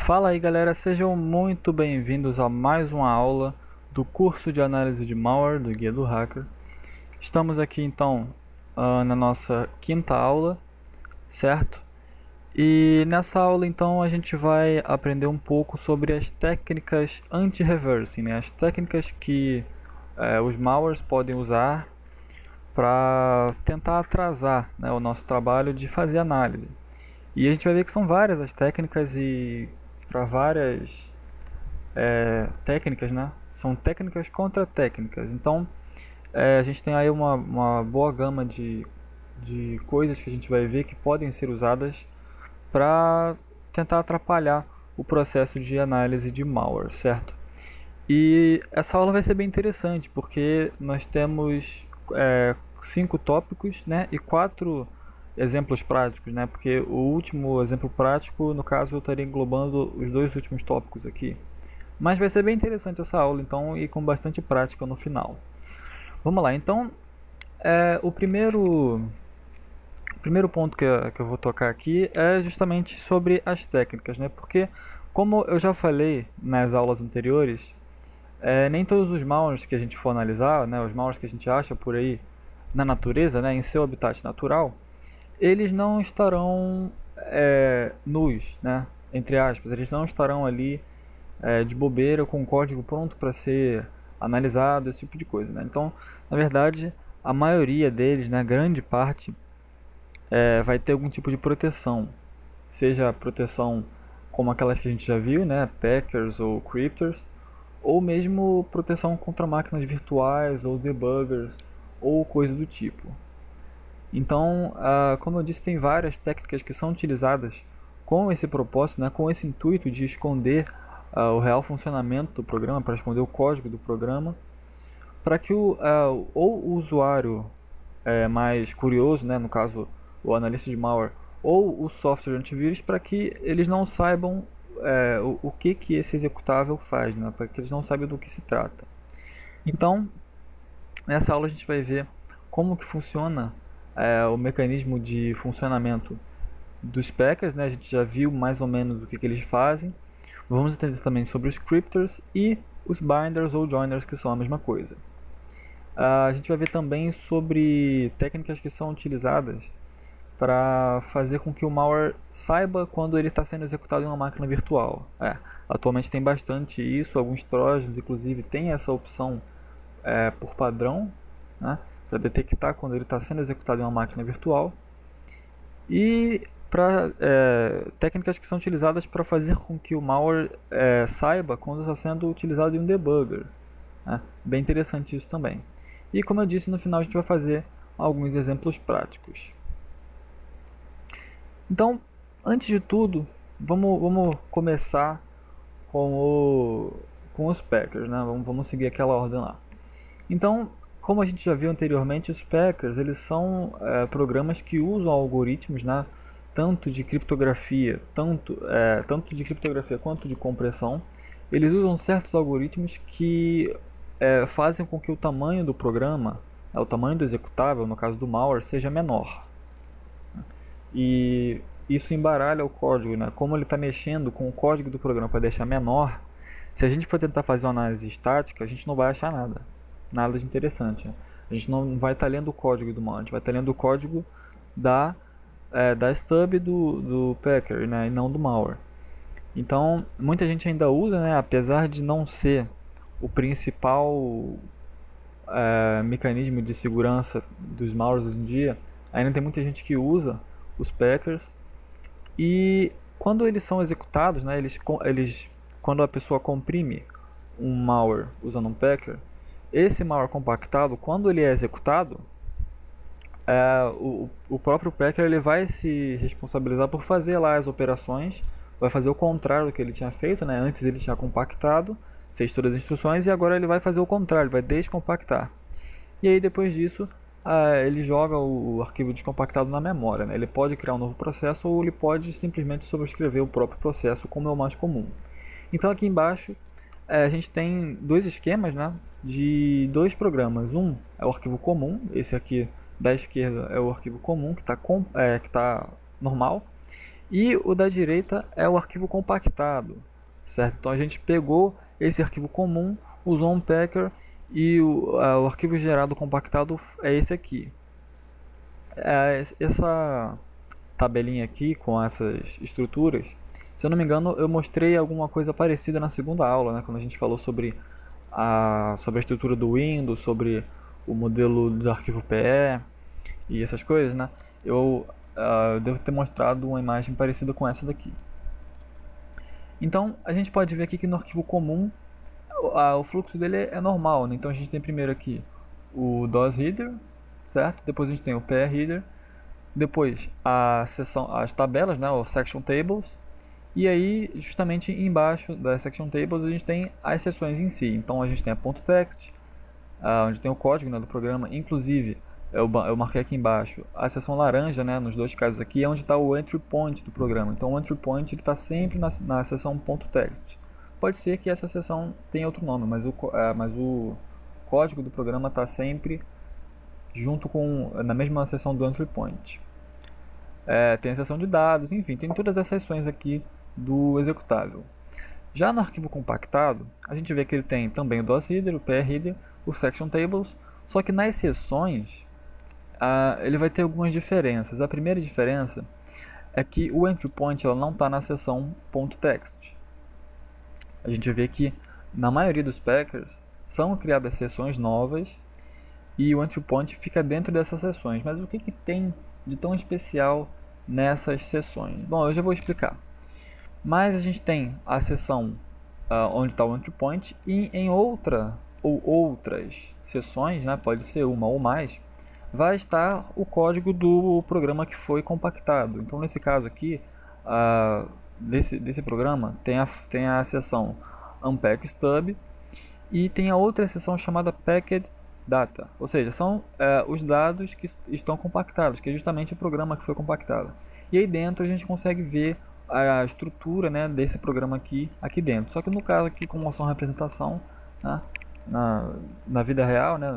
Fala aí galera, sejam muito bem-vindos a mais uma aula do curso de análise de malware do Guia do Hacker. Estamos aqui então na nossa quinta aula, certo? E nessa aula então a gente vai aprender um pouco sobre as técnicas anti-reversing, né? As técnicas que os malwares podem usar para tentar atrasar, né, o nosso trabalho de fazer análise. E a gente vai ver que são várias as técnicas e para várias técnicas, né? São técnicas contra técnicas. Então, a gente tem aí uma boa gama de coisas que a gente vai ver que podem ser usadas para tentar atrapalhar o processo de análise de malware, certo? E essa aula vai ser bem interessante, porque nós temos 5 tópicos, né, e 4 exemplos práticos, né, porque o último exemplo prático, no caso, eu estaria englobando os dois últimos tópicos aqui. Mas vai ser bem interessante essa aula, então, e com bastante prática no final. Vamos lá, então, o primeiro ponto que eu vou tocar aqui é justamente sobre as técnicas, né? Porque, como eu já falei nas aulas anteriores, nem todos os malwares que a gente for analisar, né, os malwares que a gente acha por aí na natureza, né, em seu habitat natural, eles não estarão nus, né, entre aspas, eles não estarão ali de bobeira com o código pronto para ser analisado, esse tipo de coisa, né? Então, na verdade, a maioria deles, né, grande parte, vai ter algum tipo de proteção, seja proteção como aquelas que a gente já viu, né, packers ou cryptors, ou mesmo proteção contra máquinas virtuais ou debuggers ou coisa do tipo. Então, como eu disse, tem várias técnicas que são utilizadas com esse propósito, né, com esse intuito de esconder o real funcionamento do programa, para esconder o código do programa, para que ou o usuário mais curioso, né, no caso o analista de malware, ou o software antivírus, para que eles não saibam o que esse executável faz, né, para que eles não saibam do que se trata. Então, nessa aula a gente vai ver como que funciona o mecanismo de funcionamento dos packers, né? A gente já viu mais ou menos o que eles fazem. Vamos entender também sobre os cryptors e os binders ou joiners, que são a mesma coisa. A gente vai ver também sobre técnicas que são utilizadas para fazer com que o malware saiba quando ele está sendo executado em uma máquina virtual. Atualmente tem bastante isso, alguns trojans inclusive têm essa opção por padrão, né, para detectar quando ele está sendo executado em uma máquina virtual. E para técnicas que são utilizadas para fazer com que o malware saiba quando está sendo utilizado em um debugger, né? Bem interessante isso também. E como eu disse, no final a gente vai fazer alguns exemplos práticos. Então, antes de tudo, vamos começar com os packers, né? Vamos seguir aquela ordem lá. Então, como a gente já viu anteriormente, os packers eles são programas que usam algoritmos, né, tanto de criptografia, tanto de criptografia quanto de compressão. Eles usam certos algoritmos que fazem com que o tamanho do programa, o tamanho do executável, no caso do malware, seja menor. E isso embaralha o código, né? Como ele está mexendo com o código do programa para deixar menor, se a gente for tentar fazer uma análise estática, a gente não vai achar nada de interessante. A gente não vai estar lendo o código do malware, a gente vai estar lendo o código da stub do packer, né, e não do malware. Então, muita gente ainda usa, né, apesar de não ser o principal mecanismo de segurança dos malwares hoje em dia, ainda tem muita gente que usa os packers. E quando eles são executados, né, quando a pessoa comprime um malware usando um packer, esse malware compactado, quando ele é executado, o próprio packer ele vai se responsabilizar por fazer lá as operações, vai fazer o contrário do que ele tinha feito, né? Antes ele tinha compactado, fez todas as instruções e agora ele vai fazer o contrário, ele vai descompactar. E aí depois disso, ele joga o arquivo descompactado na memória, né? Ele pode criar um novo processo ou ele pode simplesmente sobrescrever o próprio processo, como é o mais comum. Então aqui embaixo a gente tem dois esquemas, né, de dois programas. Um é o arquivo comum, esse aqui da esquerda é o arquivo comum que está normal, E o da direita é o arquivo compactado, certo? Então a gente pegou esse arquivo comum, usou um packer e o arquivo gerado compactado é esse aqui. Essa tabelinha aqui com essas estruturas, se eu não me engano, eu mostrei alguma coisa parecida na segunda aula, né? Quando a gente falou sobre a estrutura do Windows, sobre o modelo do arquivo PE e essas coisas, né? Eu devo ter mostrado uma imagem parecida com essa daqui. Então, a gente pode ver aqui que no arquivo comum, o fluxo dele é normal, né? Então a gente tem primeiro aqui o DOS header, certo? Depois a gente tem o PE header, depois as tabelas, né? O section tables, e aí justamente embaixo das section tables a gente tem as seções em si. Então a gente tem a .text, onde tem o código, né, do programa. Inclusive eu marquei aqui embaixo a seção laranja, né, nos dois casos aqui, é onde está o entry point do programa. Então o entry point está sempre na seção .text. Pode ser que essa seção tenha outro nome, mas o código do programa está sempre na mesma seção do entry point. Tem a seção de dados, enfim, tem todas as seções aqui do executável. Já no arquivo compactado, a gente vê que ele tem também o DOS header, o PE header, o section tables, só que nas seções ele vai ter algumas diferenças. A primeira diferença é que o entry point ela não está na seção .text. A gente vê que na maioria dos packers são criadas seções novas e o entry point fica dentro dessas seções. Mas o que tem de tão especial nessas seções? Bom, eu já vou explicar. Mas a gente tem a seção onde está o entry point e em outra ou outras seções, né, pode ser uma ou mais, vai estar o código do programa que foi compactado. Então nesse caso aqui, desse programa, tem a seção unpack stub e tem a outra seção chamada packed data, ou seja, são os dados que estão compactados, que é justamente o programa que foi compactado. E aí dentro a gente consegue ver a estrutura, né, desse programa aqui dentro. Só que no caso aqui, como são representação, né, na vida real, né,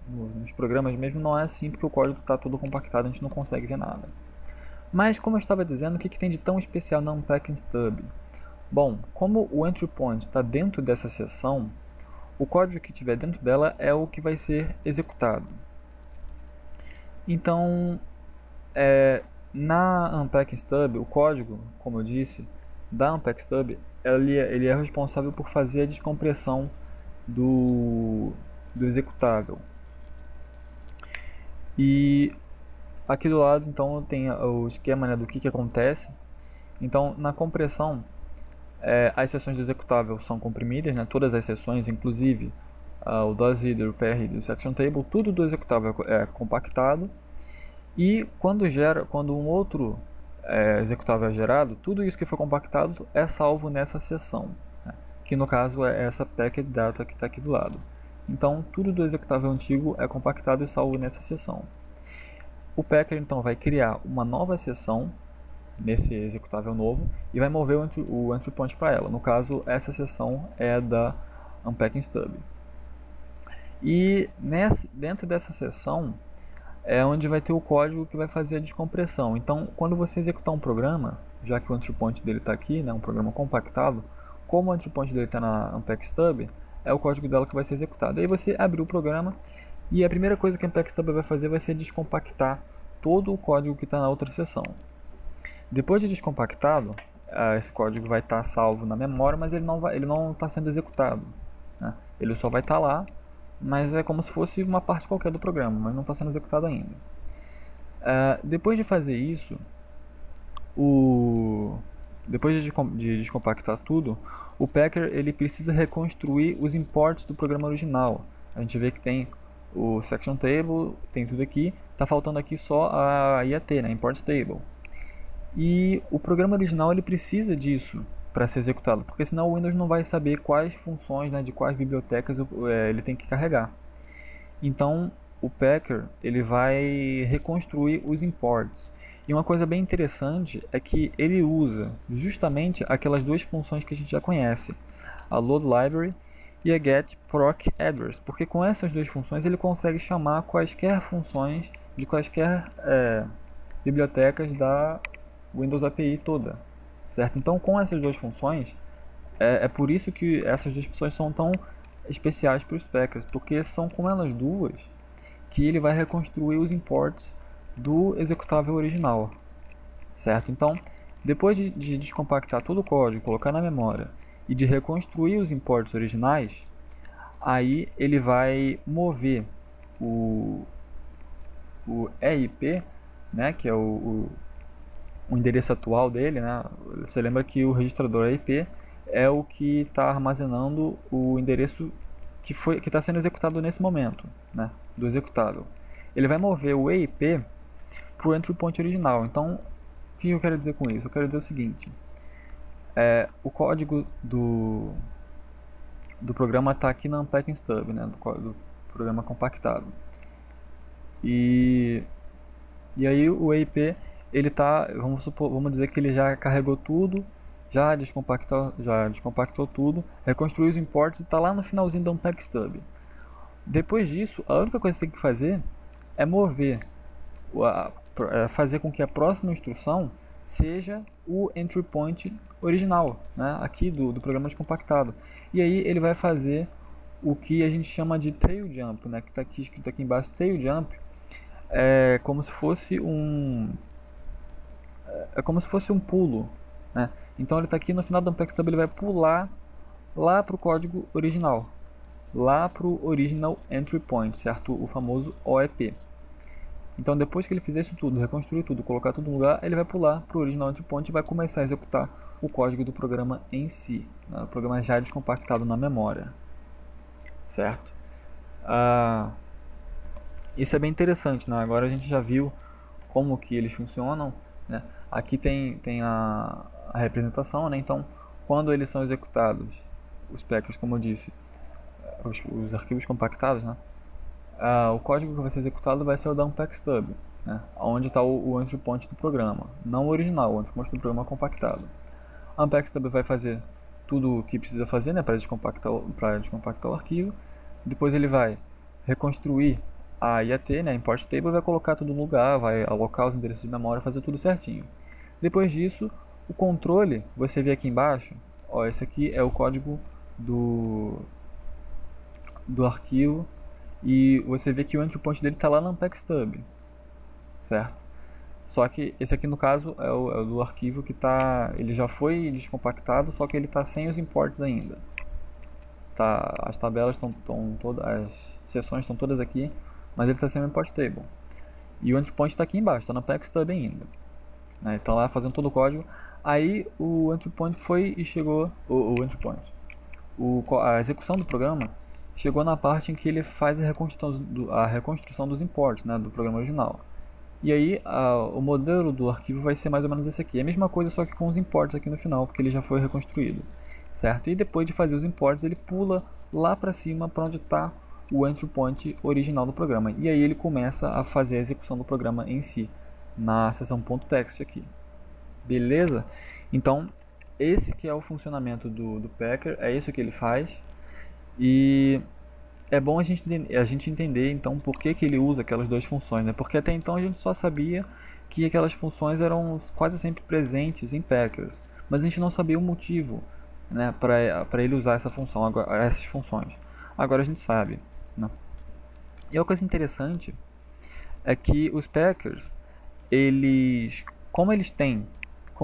nos programas mesmo, não é assim, porque o código está todo compactado, a gente não consegue ver nada. Mas como eu estava dizendo, o que tem de tão especial na Unpacking Stub? Bom, como o entry point está dentro dessa seção, o código que tiver dentro dela é o que vai ser executado. Então, na Unpacking Stub, o código, como eu disse, da Unpack Stub, ele é responsável por fazer a descompressão do executável. E aqui do lado, então, tem o esquema, né, do que acontece. Então, na compressão, as seções do executável são comprimidas, né, todas as seções, inclusive o DOS header, o PE header, o section table, tudo do executável é compactado. E quando um outro executável é gerado, tudo isso que foi compactado é salvo nessa seção, né, que no caso é essa packed data que está aqui do lado. Então, tudo do executável antigo é compactado e salvo nessa seção. O packer então vai criar uma nova seção nesse executável novo e vai mover o entry point para ela. No caso, essa seção é da Unpacking Stub. E dentro dessa seção é onde vai ter o código que vai fazer a descompressão. Então, quando você executar um programa, já que o entry point dele está aqui, né, um programa compactado, como o entry point dele está na Unpack Stub, é o código dela que vai ser executado. Aí você abre o programa e a primeira coisa que a Unpack Stub vai fazer vai ser descompactar todo o código que está na outra seção. Depois de descompactado, esse código vai estar salvo na memória, mas ele não está sendo executado, né? Ele só vai estar lá, mas é como se fosse uma parte qualquer do programa, mas não está sendo executado ainda. Depois de fazer isso, depois de descompactar tudo, o packer ele precisa reconstruir os imports do programa original. A gente vê que tem o section table, tem tudo aqui, está faltando aqui só a IAT, né, import table. E o programa original ele precisa disso para ser executado, porque senão o Windows não vai saber quais funções, né, de quais bibliotecas ele tem que carregar. Então o packer ele vai reconstruir os imports. E uma coisa bem interessante é que ele usa justamente aquelas duas funções que a gente já conhece, a load library e a get proc address, porque com essas duas funções ele consegue chamar quaisquer funções de quaisquer bibliotecas Windows API toda, certo? Então, com essas duas funções, é por isso que essas duas funções são tão especiais para os Packers, porque são com elas duas que ele vai reconstruir os imports do executável original, certo? Então, depois de descompactar todo o código, colocar na memória e de reconstruir os imports originais, aí ele vai mover o, o EIP, né, que é o endereço atual dele, né? Você lembra que o registrador EIP é o que está armazenando o endereço que está sendo executado nesse momento, né, do executável. Ele vai mover o EIP para o entry point original. Então, o que eu quero dizer com isso? Eu quero dizer o seguinte: o código do programa está aqui na unpacking stub, né, do programa compactado. E aí o EIP, ele tá, vamos dizer que ele já carregou tudo, já descompactou tudo, reconstruiu os imports e está lá no finalzinho da unpack stub. Depois disso, a única coisa que você tem que fazer é mover, fazer com que a próxima instrução seja o entry point original, né, aqui do programa descompactado. E aí ele vai fazer o que a gente chama de tail jump, né, que está aqui escrito aqui embaixo, tail jump. É como se fosse um pulo, né? Então ele está aqui no final do unpack stub, ele vai pular lá para o código original, lá para o original entry point, certo? O famoso OEP. Então depois que ele fizer isso tudo, reconstruir tudo, colocar tudo no lugar, ele vai pular para o original entry point e vai começar a executar o código do programa em si, né? O programa já descompactado na memória, certo? Isso é bem interessante, né? Agora a gente já viu como que eles funcionam, né? Aqui tem a representação, né? Então, quando eles são executados, os packers, como eu disse, os arquivos compactados, né? O código que vai ser executado vai ser o da unpack stub, né? Onde está o entry point do programa, não o original, o entry point do programa compactado. A unpack stub vai fazer tudo o que precisa fazer, né? Para descompactar o arquivo. Depois ele vai reconstruir a IAT, né, import table, vai colocar tudo no lugar, vai alocar os endereços de memória, fazer tudo certinho. Depois disso, o controle, você vê aqui embaixo, ó, esse aqui é o código do arquivo e você vê que o entry point dele está lá no unpack stub, certo? Só que esse aqui no caso é o do arquivo que ele já foi descompactado, só que ele está sem os imports ainda. Tá, as tabelas estão todas, as seções estão todas aqui, mas ele está sem o import table. E o entry point está aqui embaixo, está na unpack stub ainda, né? Então lá fazendo todo o código. Aí o entry point foi e chegou, a execução do programa chegou na parte em que ele faz a reconstrução dos imports, né, do programa original. E aí o modelo do arquivo vai ser mais ou menos esse aqui. É a mesma coisa, só que com os imports aqui no final, porque ele já foi reconstruído, certo? E depois de fazer os imports, ele pula lá para cima para onde está o entry point original do programa. E aí ele começa a fazer a execução do programa em si, na seção .text aqui. Beleza? Então, esse que é o funcionamento do Packer, é isso que ele faz. E é bom a gente entender então por que ele usa aquelas duas funções, né? Porque até então a gente só sabia que aquelas funções eram quase sempre presentes em Packers, mas a gente não sabia o motivo, né, para ele usar essas funções. Agora a gente sabe, né? E uma coisa interessante é que os Packers, como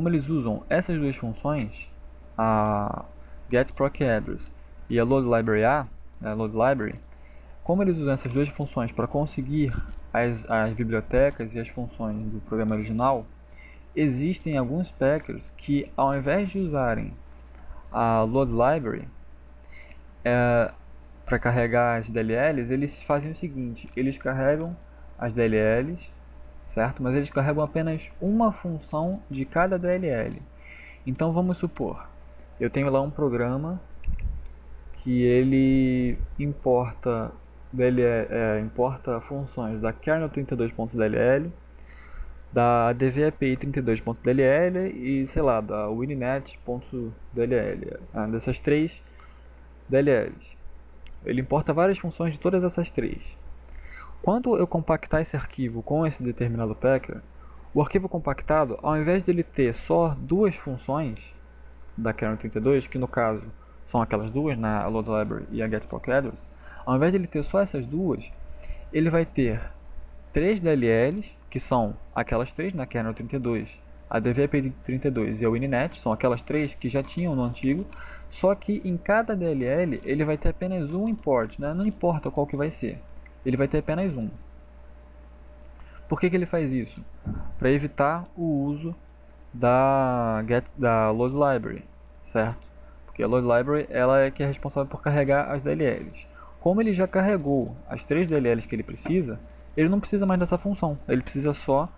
eles usam essas duas funções, a getProcAddress e a loadLibraryA, como eles usam essas duas funções para conseguir as bibliotecas e as funções do programa original, existem alguns packers que, ao invés de usarem a loadLibrary para carregar as DLLs, eles fazem o seguinte: eles carregam as DLLs, certo? Mas eles carregam apenas uma função de cada DLL. Então vamos supor, eu tenho lá um programa que ele importa funções da kernel 32.dll, da DVAPI 32.dll e, sei lá, da winnet.dll, dessas três DLLs. Ele importa várias funções de todas essas três. Quando eu compactar esse arquivo com esse determinado packer, O arquivo compactado, ao invés dele ter só duas funções da kernel 32, que no caso são aquelas duas, né, a load library e a get proc address, ao invés dele ter só essas duas, ele vai ter 3 DLLs, que são aquelas três na kernel 32, a DVP 32 e a WinNet, são aquelas três que já tinham no antigo, só que em cada DLL ele vai ter apenas um import, né? Não importa qual que vai ser, ele vai ter apenas um. Por que ele faz isso? Para evitar o uso da load library, certo? Porque a load library ela é que é responsável por carregar as DLLs. Como ele já carregou as 3 DLLs que ele não precisa mais dessa função. Ele precisa só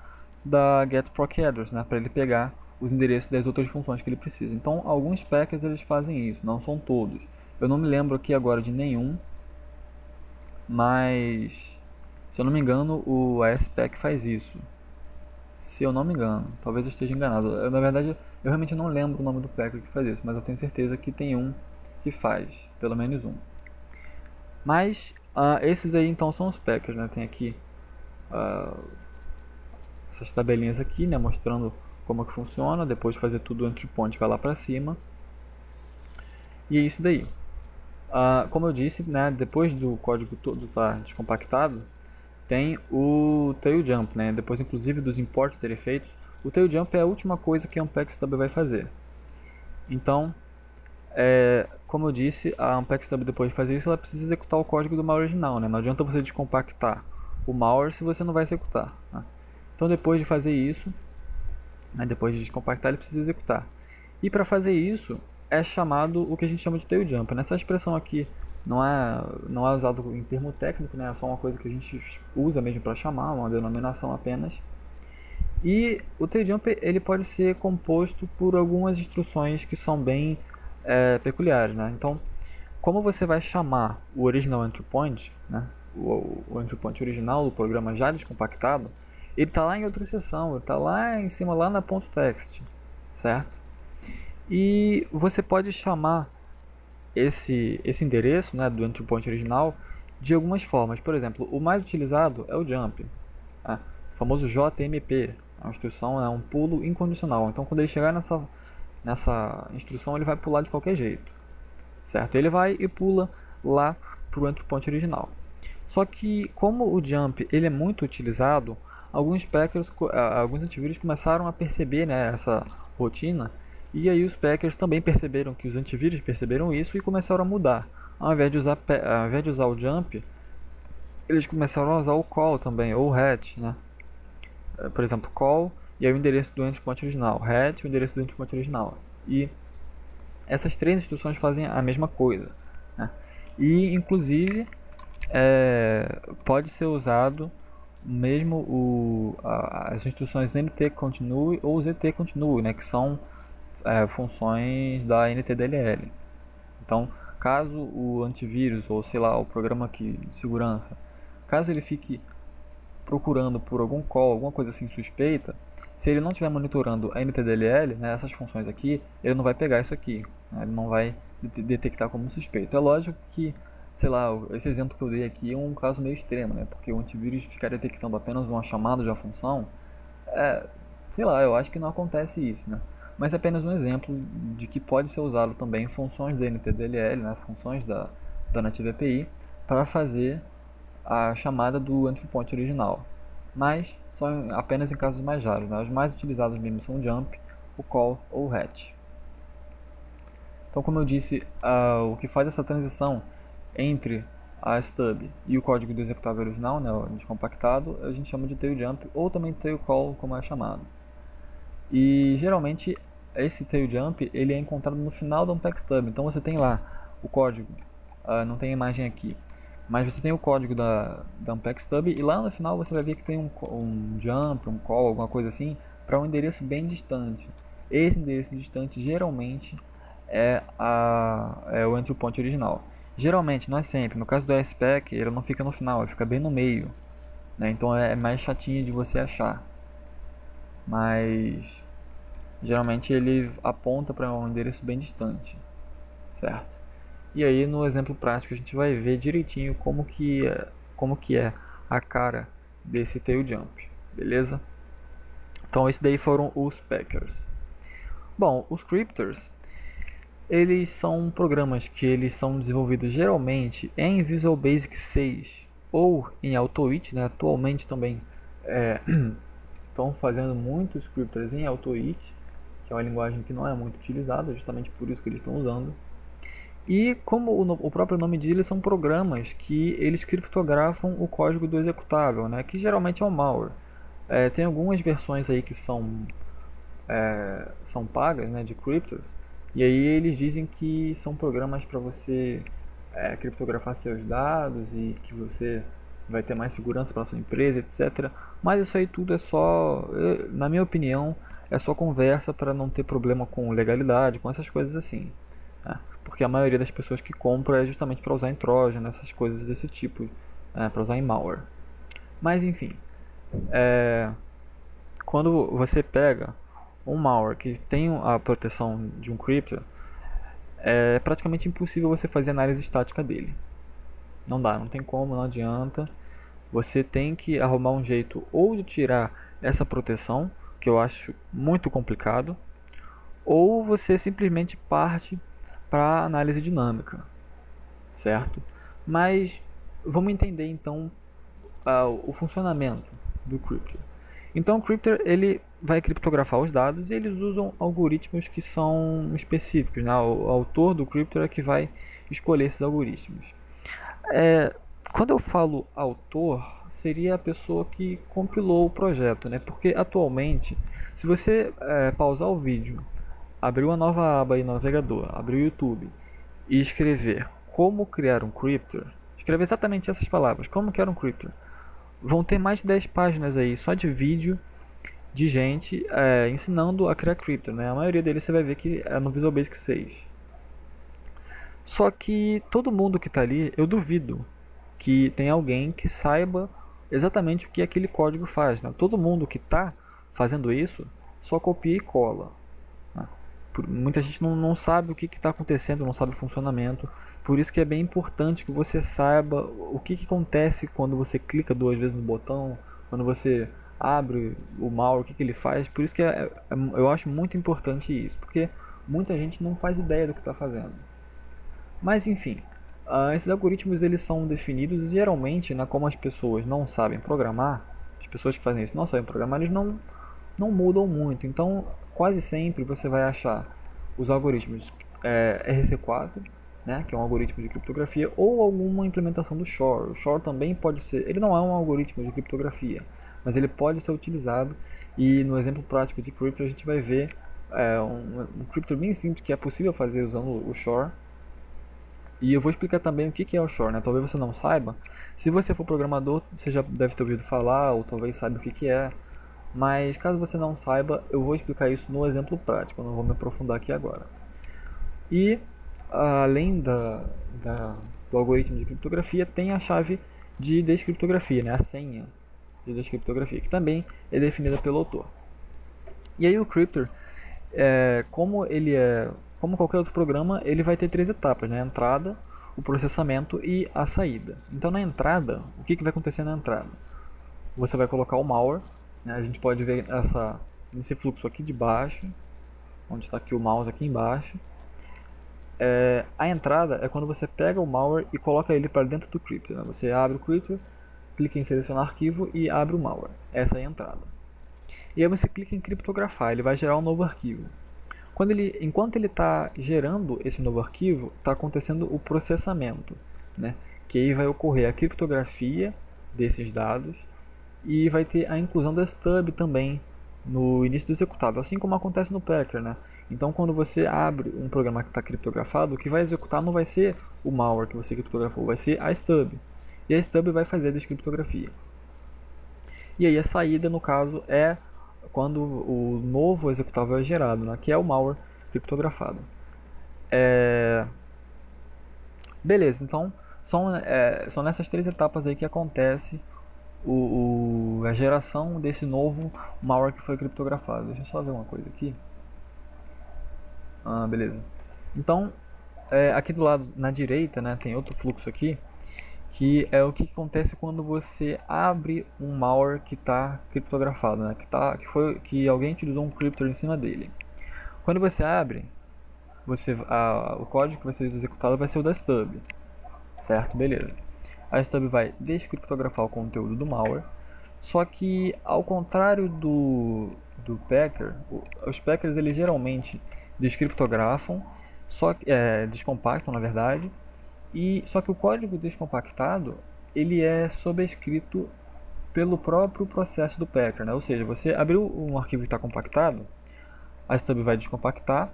da getProcAddress, né, para ele pegar os endereços das outras funções que ele precisa. Então, alguns packers eles fazem isso, não são todos. Eu não me lembro aqui agora de nenhum, mas se eu não me engano, o ASPack faz isso. Se eu não me engano, talvez eu esteja enganado. Na verdade, eu realmente não lembro o nome do packer que faz isso, mas eu tenho certeza que tem um que faz, pelo menos um. Mas esses aí então são os packers, né? Tem aqui essas tabelinhas aqui, né, mostrando como que funciona. Depois de fazer tudo, o entry point vai lá para cima. E é isso daí. Como eu disse, né, depois do código todo estar descompactado, tem o tail jump, né? Depois inclusive dos imports terem feitos, o tail jump é a última coisa que a Unpack Stub vai fazer. Então, como eu disse, a Unpack Stub depois de fazer isso, ela precisa executar o código do malware original, né? Não adianta você descompactar o malware se você não vai executar, né? Então depois de fazer isso, né, depois de descompactar, ele precisa executar. E para fazer isso, é chamado o que a gente chama de tail jump. Nessa expressão aqui não é usado em termo técnico, né? É só uma coisa que a gente usa mesmo para chamar, uma denominação apenas. E o tail jump ele pode ser composto por algumas instruções que são bem peculiares, né? Então, como você vai chamar o original entry point, né? O entry point original do programa já descompactado, ele está lá em outra seção, ele está lá em cima, lá na .text, certo? E você pode chamar esse endereço, né, do entry point original de algumas formas. Por exemplo, o mais utilizado é o jump, né? O famoso JMP. A instrução é um pulo incondicional. Então, quando ele chegar nessa instrução, ele vai pular de qualquer jeito, certo? Ele vai e pula lá para o entry point original. Só que, como o jump ele é muito utilizado, alguns packers, alguns antivírus começaram a perceber, né, essa rotina. E aí os packers também perceberam que os antivírus perceberam isso e começaram a mudar. Ao invés de usar o jump, eles começaram a usar o call também, ou o hat, né? Por exemplo, call e aí o endereço do endpoint original, hat e o endereço do endpoint original. E essas três instruções fazem a mesma coisa, né? E inclusive pode ser usado mesmo as instruções nt continue ou zt continue, né? Que são funções da NTDLL. Então, caso o antivírus ou sei lá, o programa de segurança, caso ele fique procurando por algum call, alguma coisa assim suspeita, se ele não estiver monitorando a NTDLL, né, essas funções aqui, ele não vai pegar isso aqui, né, ele não vai detectar como suspeito. É lógico que, sei lá, esse exemplo que eu dei aqui é um caso meio extremo, né, porque o antivírus ficar detectando apenas uma chamada de uma função, sei lá, eu acho que não acontece isso, né. Mas é apenas um exemplo de que pode ser usado também funções da NTDLL, né, funções da Native API, para fazer a chamada do entry point original. Mas são apenas em casos mais raros, né? Os mais utilizados mesmo são o jump, o call ou o hat. Então, como eu disse, o que faz essa transição entre a stub e o código do executável original, né, o descompactado, a gente chama de tail jump ou também tail call, como é chamado. E geralmente esse tail jump ele é encontrado no final do unpack stub. Então você tem lá o código, não tem imagem aqui, mas você tem o código da unpack stub e lá no final você vai ver que tem um jump, um call, alguma coisa assim, para um endereço bem distante. Esse endereço distante geralmente é o entry point original. Geralmente, não é sempre. No caso do ASPack, ele não fica no final, ele fica bem no meio, né? Então é mais chatinho de você achar. Mas geralmente ele aponta para um endereço bem distante, certo? E aí no exemplo prático a gente vai ver direitinho como que é a cara desse tail jump, beleza? Então esses daí foram os packers. Bom, os cryptors, eles são programas que eles são desenvolvidos geralmente em Visual Basic 6 ou em Autoit, né? Atualmente também estão fazendo muitos scripters em Autoit, que é uma linguagem que não é muito utilizada, justamente por isso que eles estão usando. E como o próprio nome diz, eles são programas que eles criptografam o código do executável, né? Que geralmente é um malware. Tem algumas versões aí que são pagas, né, de cryptos, e aí eles dizem que são programas para você criptografar seus dados e que você vai ter mais segurança para sua empresa, etc. Mas isso aí tudo é só, na minha opinião, é só conversa para não ter problema com legalidade, com essas coisas assim, né? Porque a maioria das pessoas que compra é justamente para usar em Trojan, essas coisas desse tipo, para usar em malware. Mas enfim, quando você pega um malware que tem a proteção de um crypto, é praticamente impossível você fazer análise estática dele. Não dá, não tem como, não adianta. Você tem que arrumar um jeito ou de tirar essa proteção, que eu acho muito complicado, ou você simplesmente parte para análise dinâmica, certo? Mas vamos entender então o funcionamento do crypto. Então o cryptor ele vai criptografar os dados e eles usam algoritmos que são específicos, né? O autor do cryptor é que vai escolher esses algoritmos. É, Quando eu falo autor, seria a pessoa que compilou o projeto, né? Porque atualmente, se você pausar o vídeo, abrir uma nova aba aí no navegador, abrir o YouTube e escrever como criar um cryptor, escrever exatamente essas palavras, como criar um cryptor, vão ter mais de 10 páginas aí só de vídeo de gente ensinando a criar crypto, né? A maioria deles você vai ver que é no Visual Basic 6. Só que todo mundo que está ali, eu duvido que tem alguém que saiba exatamente o que aquele código faz, né? Todo mundo que está fazendo isso só copia e cola, né? Muita gente não sabe o que está acontecendo, não sabe o funcionamento. Por isso que é bem importante que você saiba o que acontece quando você clica duas vezes no botão, quando você abre o malware, o que ele faz. Por isso que eu acho muito importante isso, porque muita gente não faz ideia do que está fazendo. Mas enfim, esses algoritmos eles são definidos e geralmente, né, como as pessoas não sabem programar, as pessoas que fazem isso não sabem programar, eles não mudam muito. Então, quase sempre você vai achar os algoritmos RC4, né, que é um algoritmo de criptografia, ou alguma implementação do Shor. O Shor também pode ser, ele não é um algoritmo de criptografia, mas ele pode ser utilizado. E no exemplo prático de crypto a gente vai ver um crypto bem simples que é possível fazer usando o Shor. E eu vou explicar também o que é o Shor, né? Talvez você não saiba. Se você for programador, você já deve ter ouvido falar, ou talvez saiba o que é. Mas caso você não saiba, eu vou explicar isso no exemplo prático, eu não vou me aprofundar aqui agora. E além do algoritmo de criptografia, tem a chave de descriptografia, né? A senha de descriptografia, que também é definida pelo autor. E aí o cryptor, como qualquer outro programa, ele vai ter três etapas, né? A entrada, o processamento e a saída. Então na entrada, o que vai acontecer na entrada? Você vai colocar o malware, né? A gente pode ver esse fluxo aqui de baixo, onde está aqui o mouse aqui embaixo. A entrada é quando você pega o malware e coloca ele para dentro do crypto, né? Você abre o crypto, clica em selecionar arquivo e abre o malware. Essa é a entrada. E aí você clica em criptografar, ele vai gerar um novo arquivo. Enquanto ele está gerando esse novo arquivo, está acontecendo o processamento, né? Que aí vai ocorrer a criptografia desses dados e vai ter a inclusão da stub também no início do executável, assim como acontece no Packer, né? Então, quando você abre um programa que está criptografado, o que vai executar não vai ser o malware que você criptografou, vai ser a stub. E a stub vai fazer a descriptografia. E aí a saída, no caso, é quando o novo executável é gerado, né? Que é o malware criptografado. Beleza, então são nessas três etapas aí que acontece a geração desse novo malware que foi criptografado. Deixa eu só ver uma coisa aqui. Beleza. Então, aqui do lado, na direita, né, tem outro fluxo aqui, que é o que acontece quando você abre um malware que está criptografado, né? Que alguém utilizou um cryptor em cima dele. Quando você abre, o código que vai ser executado vai ser o da stub, certo? Beleza. A stub vai descriptografar o conteúdo do malware, só que ao contrário do Packer, os Packers eles geralmente descriptografam, descompactam na verdade, e só que o código descompactado ele é sobrescrito pelo próprio processo do Packer, né? Ou seja, você abriu um arquivo que está compactado, a stub vai descompactar,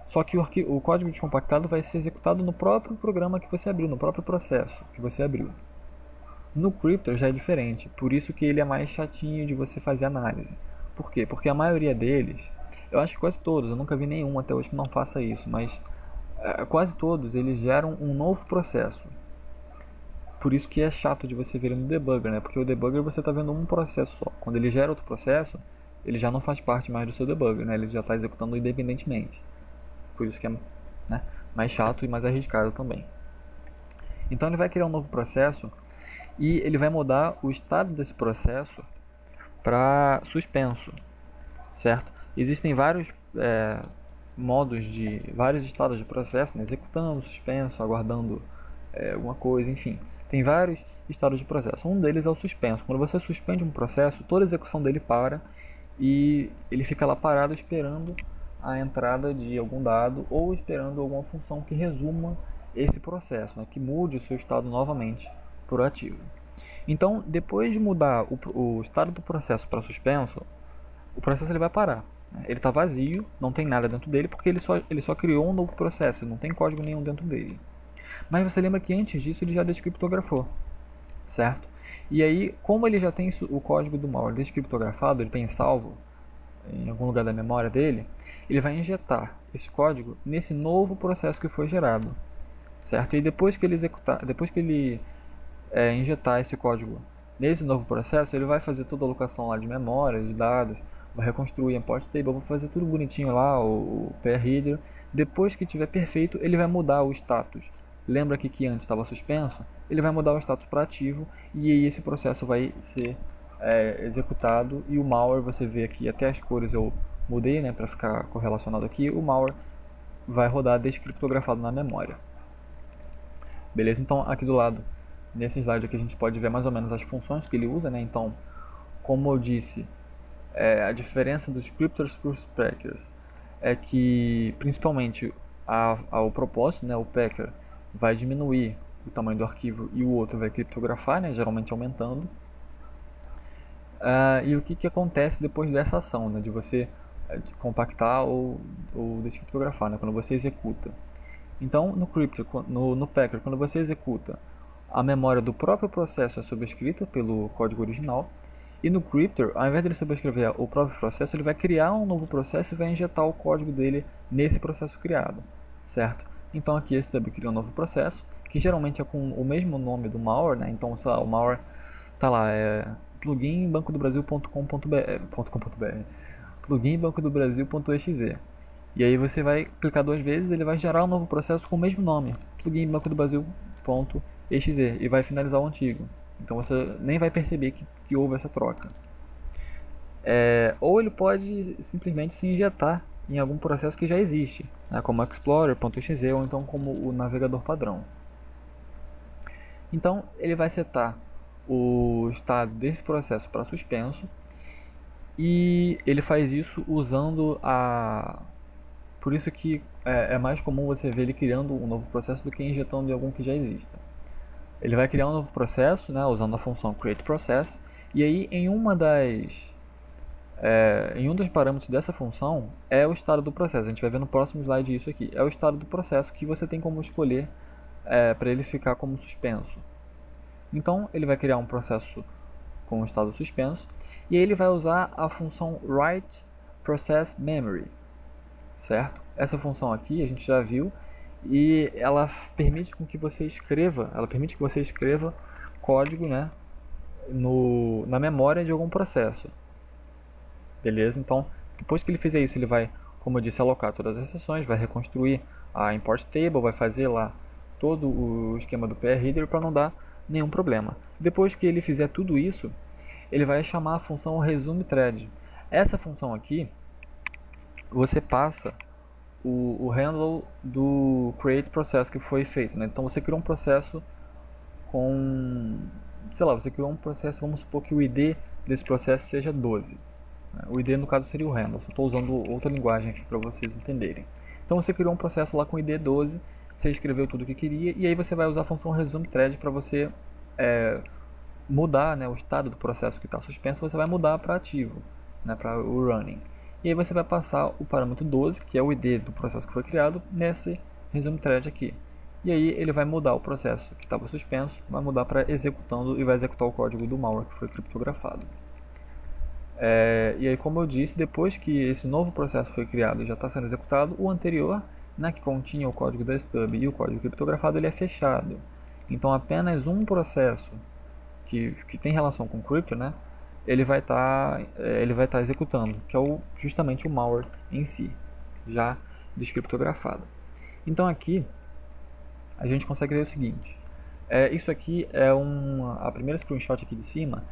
só que o código descompactado vai ser executado no próprio programa que você abriu, no próprio processo que você abriu. No Cryptor já é diferente, por isso que ele é mais chatinho de você fazer análise. Por quê? Porque a maioria deles, eu acho que quase todos, eu nunca vi nenhum até hoje que não faça isso, mas quase todos eles geram um novo processo. Por isso que é chato de você ver no debugger, né? Porque o debugger você está vendo um processo só. Quando ele gera outro processo, ele já não faz parte mais do seu debugger, né? Ele já está executando independentemente. Por isso que é, né, mais chato e mais arriscado também. Então ele vai criar um novo processo e ele vai mudar o estado desse processo para suspenso, certo? Existem vários vários estados de processo, né? Executando, suspenso, aguardando alguma coisa, enfim. Tem vários estados de processo. Um deles é o suspenso. Quando você suspende um processo, toda a execução dele para e ele fica lá parado esperando a entrada de algum dado ou esperando alguma função que resuma esse processo, né? Que mude o seu estado novamente para o ativo. Então, depois de mudar o estado do processo para suspenso, o processo ele vai parar. Ele está vazio, não tem nada dentro dele, porque ele só criou um novo processo, não tem código nenhum dentro dele. Mas você lembra que antes disso ele já descriptografou, certo? E aí, como ele já tem o código do malware descriptografado, ele tem salvo em algum lugar da memória dele, ele vai injetar esse código nesse novo processo que foi gerado, certo? E depois que ele injetar esse código nesse novo processo, ele vai fazer toda a alocação lá de memória, de dados, vai reconstruir a import table, vai fazer tudo bonitinho lá, o pair header. Depois que estiver perfeito, ele vai mudar o status. Lembra aqui que antes estava suspenso? Ele vai mudar o status para ativo e aí esse processo vai ser executado e o malware, você vê aqui até as cores eu mudei, né, para ficar correlacionado aqui, o malware vai rodar descriptografado na memória. Beleza? Então aqui do lado, nesse slide aqui a gente pode ver mais ou menos as funções que ele usa, né? Então, como eu disse, a diferença dos cryptors para os packers é que, principalmente, o propósito, né, o packer vai diminuir o tamanho do arquivo e o outro vai criptografar, né, geralmente aumentando. E o que acontece depois dessa ação, né, de você compactar ou descriptografar, né, quando você executa. Então, no packer, quando você executa, a memória do próprio processo é sobrescrita pelo código original. E no Cryptor, ao invés de ele sobrescrever o próprio processo, ele vai criar um novo processo e vai injetar o código dele nesse processo criado, certo? Então aqui esse stub cria um novo processo, que geralmente é com o mesmo nome do malware, né? Então, sei lá, o malware tá lá, plugin bancodobrasil.com.br, plugin bancodobrasil.exe. E aí você vai clicar duas vezes, ele vai gerar um novo processo com o mesmo nome, plugin bancodobrasil.exe, e vai finalizar o antigo. Então você nem vai perceber que houve essa troca. Ou ele pode simplesmente se injetar em algum processo que já existe, né, como explorer.exe ou então como o navegador padrão. Então ele vai setar o estado desse processo para suspenso e ele faz isso usando Por isso que é mais comum você ver ele criando um novo processo do que injetando em algum que já exista. Ele vai criar um novo processo, né, usando a função createProcess, e aí em um dos parâmetros dessa função é o estado do processo. A gente vai ver no próximo slide isso aqui. É o estado do processo que você tem como escolher para ele ficar como suspenso. Então ele vai criar um processo com o estado suspenso e aí ele vai usar a função writeProcessMemory, certo? Essa função aqui a gente já viu. E ela permite que você escreva código, né, na memória de algum processo. Beleza? Então, depois que ele fizer isso, ele vai, como eu disse, alocar todas as sessões, vai reconstruir a import table, vai fazer lá todo o esquema do pair header para não dar nenhum problema. Depois que ele fizer tudo isso, ele vai chamar a função resumeThread. Essa função aqui, você passa o handle do create process que foi feito, né? Então você criou um processo com, sei lá, você criou um processo, vamos supor que o ID desse processo seja 12. O ID no caso seria o handle, só estou usando outra linguagem aqui para vocês entenderem. Então você criou um processo lá com ID 12, você escreveu tudo o que queria, e aí você vai usar a função resumeThread para você mudar, né, o estado do processo que está suspenso, você vai mudar para ativo, né, para o running. E aí você vai passar o parâmetro 12, que é o ID do processo que foi criado, nesse resumeThread aqui. E aí ele vai mudar o processo que estava suspenso, vai mudar para executando e vai executar o código do malware que foi criptografado. E aí, como eu disse, depois que esse novo processo foi criado e já está sendo executado, o anterior, né, que continha o código da stub e o código criptografado, ele é fechado. Então apenas um processo que tem relação com o crypto, né, ele vai estar executando, que é justamente o malware em si, já descriptografado. Então aqui a gente consegue ver o seguinte: isso aqui é a primeira screenshot aqui de cima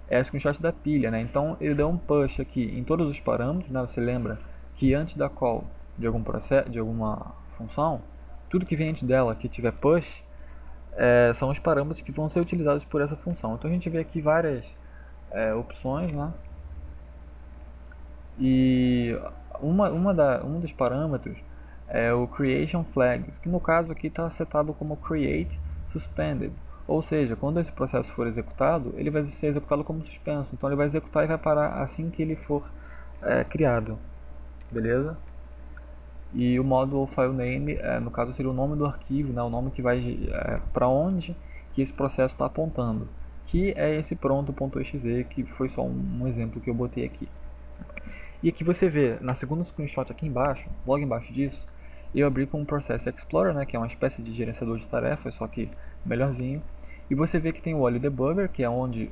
é a screenshot da pilha, né? Então ele deu um push aqui em todos os parâmetros, né? Você lembra que antes da call de algum processo, de alguma função, tudo que vem antes dela que tiver push são os parâmetros que vão ser utilizados por essa função. Então a gente vê aqui várias opções, né? E um dos parâmetros é o creation flags, que no caso aqui está setado como create suspended. Ou seja, quando esse processo for executado, ele vai ser executado como suspenso. Então ele vai executar e vai parar assim que ele for criado. Beleza? E o módulo filename, no caso, seria o nome do arquivo, né? O nome que vai para onde que esse processo está apontando. Que é esse pronto.exe, que foi só um exemplo que eu botei aqui. E aqui você vê, na segunda screenshot aqui embaixo, logo embaixo disso, eu abri com o Process Explorer, né, que é uma espécie de gerenciador de tarefas, só que melhorzinho. E você vê que tem o Olho Debugger, que é onde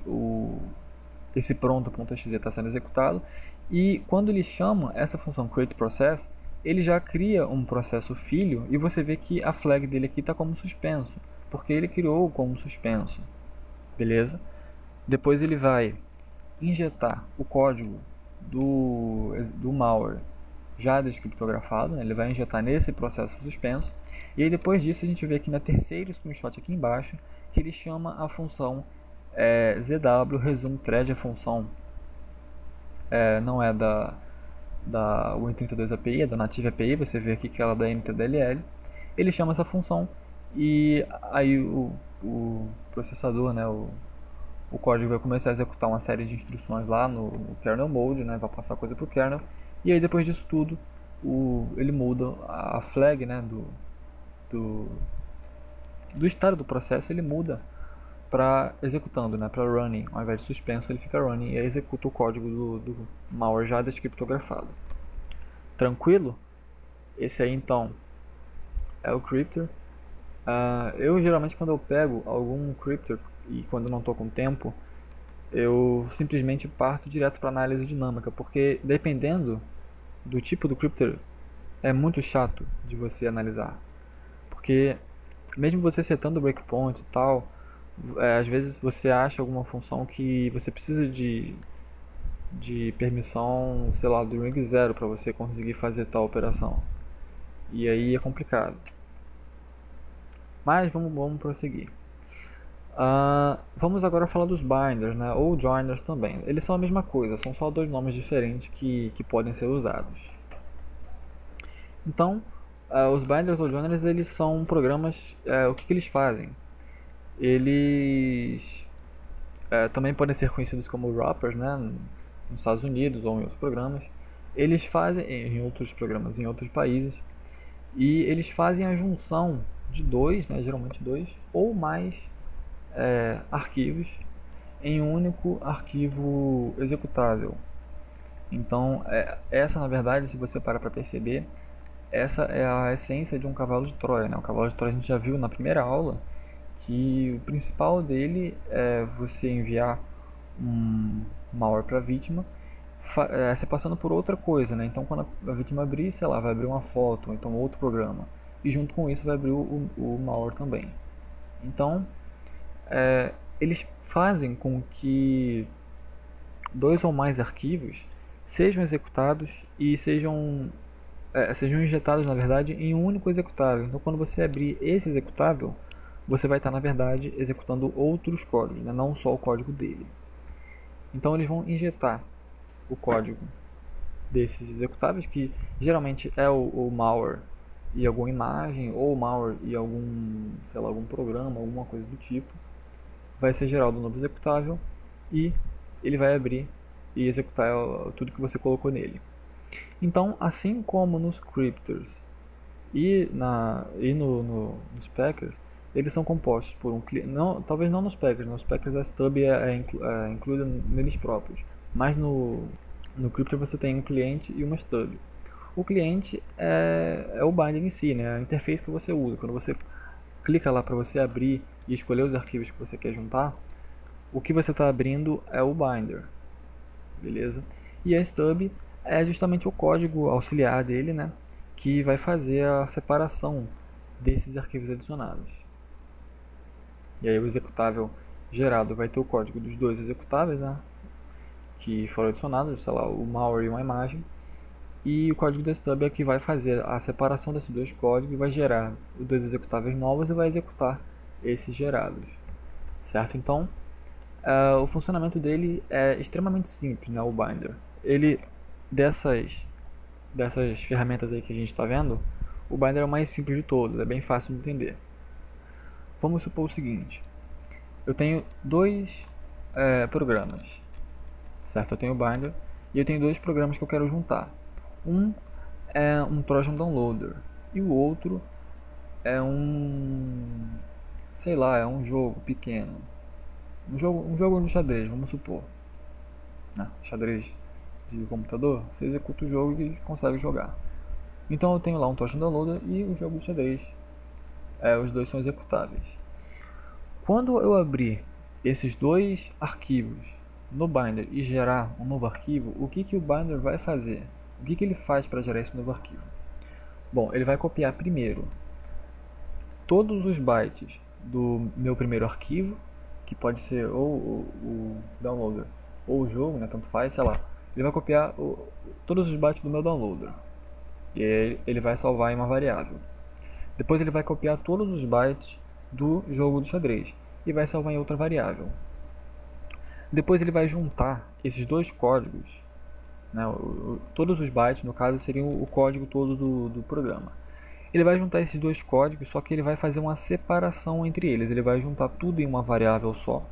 esse pronto.exe está sendo executado. E quando ele chama essa função createProcess, ele já cria um processo filho e você vê que a flag dele aqui está como suspenso, porque ele criou como suspenso. Beleza? Depois ele vai injetar o código do malware já descriptografado, né? Ele vai injetar nesse processo suspenso. E aí depois disso a gente vê aqui na terceira screenshot aqui embaixo que ele chama a função zw resumeThread. A função não é da Win32 API, é da Native API. Você vê aqui que ela é da NTDLL. Ele chama essa função e aí o processador, né, o código vai começar a executar uma série de instruções lá no kernel mode, né, vai passar coisa para o kernel, e aí depois disso tudo ele muda a flag, né, do estado do processo, ele muda para executando, né, para running. Ao invés de suspenso, ele fica running e aí executa o código do malware já descriptografado. Tranquilo? Esse aí então é o cryptor. Eu geralmente, quando eu pego algum cryptor e quando não estou com tempo, eu simplesmente parto direto para análise dinâmica, porque dependendo do tipo do cryptor é muito chato de você analisar, porque mesmo você setando o breakpoint e tal, às vezes você acha alguma função que você precisa de permissão, sei lá, do ring 0 para você conseguir fazer tal operação, e aí é complicado. Mas vamos prosseguir. Vamos agora falar dos binders, né, ou joiners também. Eles são a mesma coisa, são só dois nomes diferentes que podem ser usados. Então, os binders ou joiners, eles são programas, o que eles fazem? Eles também podem ser conhecidos como wrappers, né, nos Estados Unidos ou em outros programas. Eles fazem, em outros programas, em outros países, e eles fazem a junção de dois, né, geralmente dois, ou mais arquivos em um único arquivo executável. Então, essa na verdade, se você parar para perceber, essa é a essência de um cavalo de Troia, né? O cavalo de Troia a gente já viu na primeira aula que o principal dele é você enviar um malware para a vítima, se passando por outra coisa, né? Então, quando a vítima abrir, sei lá, vai abrir uma foto, ou então outro programa, e junto com isso vai abrir o malware também. Então, eles fazem com que dois ou mais arquivos sejam executados e sejam injetados, na verdade, em um único executável. Então, quando você abrir esse executável, você vai estar, na verdade, executando outros códigos, né? Não só o código dele. Então, eles vão injetar o código desses executáveis, que geralmente é o malware e alguma imagem, ou o malware e algum, sei lá, algum programa, alguma coisa do tipo. Vai ser gerado um novo executável e ele vai abrir e executar tudo que você colocou nele. Então, assim como nos scripters nos packers, eles são compostos por um cliente. Talvez não nos packers a stub é incluída neles próprios, mas no crypter você tem um cliente e uma stub. O cliente é o binder em si, né? A interface que você usa. Quando você clica lá para você abrir e escolher os arquivos que você quer juntar, o que você está abrindo é o binder, beleza? E a stub é justamente o código auxiliar dele, né? Que vai fazer a separação desses arquivos adicionados. E aí o executável gerado vai ter o código dos dois executáveis, né? Que foram adicionados, sei lá, o malware e uma imagem. E o código da stub é que vai fazer a separação desses dois códigos e vai gerar os dois executáveis novos e vai executar esses gerados, certo? Então, o funcionamento dele é extremamente simples, né, o binder. Ele, dessas ferramentas aí que a gente está vendo, o binder é o mais simples de todos, é bem fácil de entender. Vamos supor o seguinte, eu tenho dois programas, certo? Eu tenho o binder e eu tenho dois programas que eu quero juntar. Um é um Trojan Downloader e o outro é sei lá, é um jogo pequeno. Um jogo de xadrez, vamos supor. Xadrez de computador, você executa o jogo e consegue jogar. Então eu tenho lá um Trojan Downloader e o jogo de xadrez. Os dois são executáveis. Quando eu abrir esses dois arquivos no binder e gerar um novo arquivo, o que o binder vai fazer? O que ele faz para gerar esse novo arquivo? Bom, ele vai copiar primeiro todos os bytes do meu primeiro arquivo, que pode ser ou o downloader ou o jogo, né, tanto faz, sei lá. Ele vai copiar todos os bytes do meu downloader e aí ele vai salvar em uma variável. Depois ele vai copiar todos os bytes do jogo de xadrez e vai salvar em outra variável. Depois ele vai juntar esses dois códigos, né, todos os bytes, no caso, seriam o código todo do programa. Ele vai juntar esses dois códigos, só que ele vai fazer uma separação entre eles. Ele vai juntar tudo em uma variável só.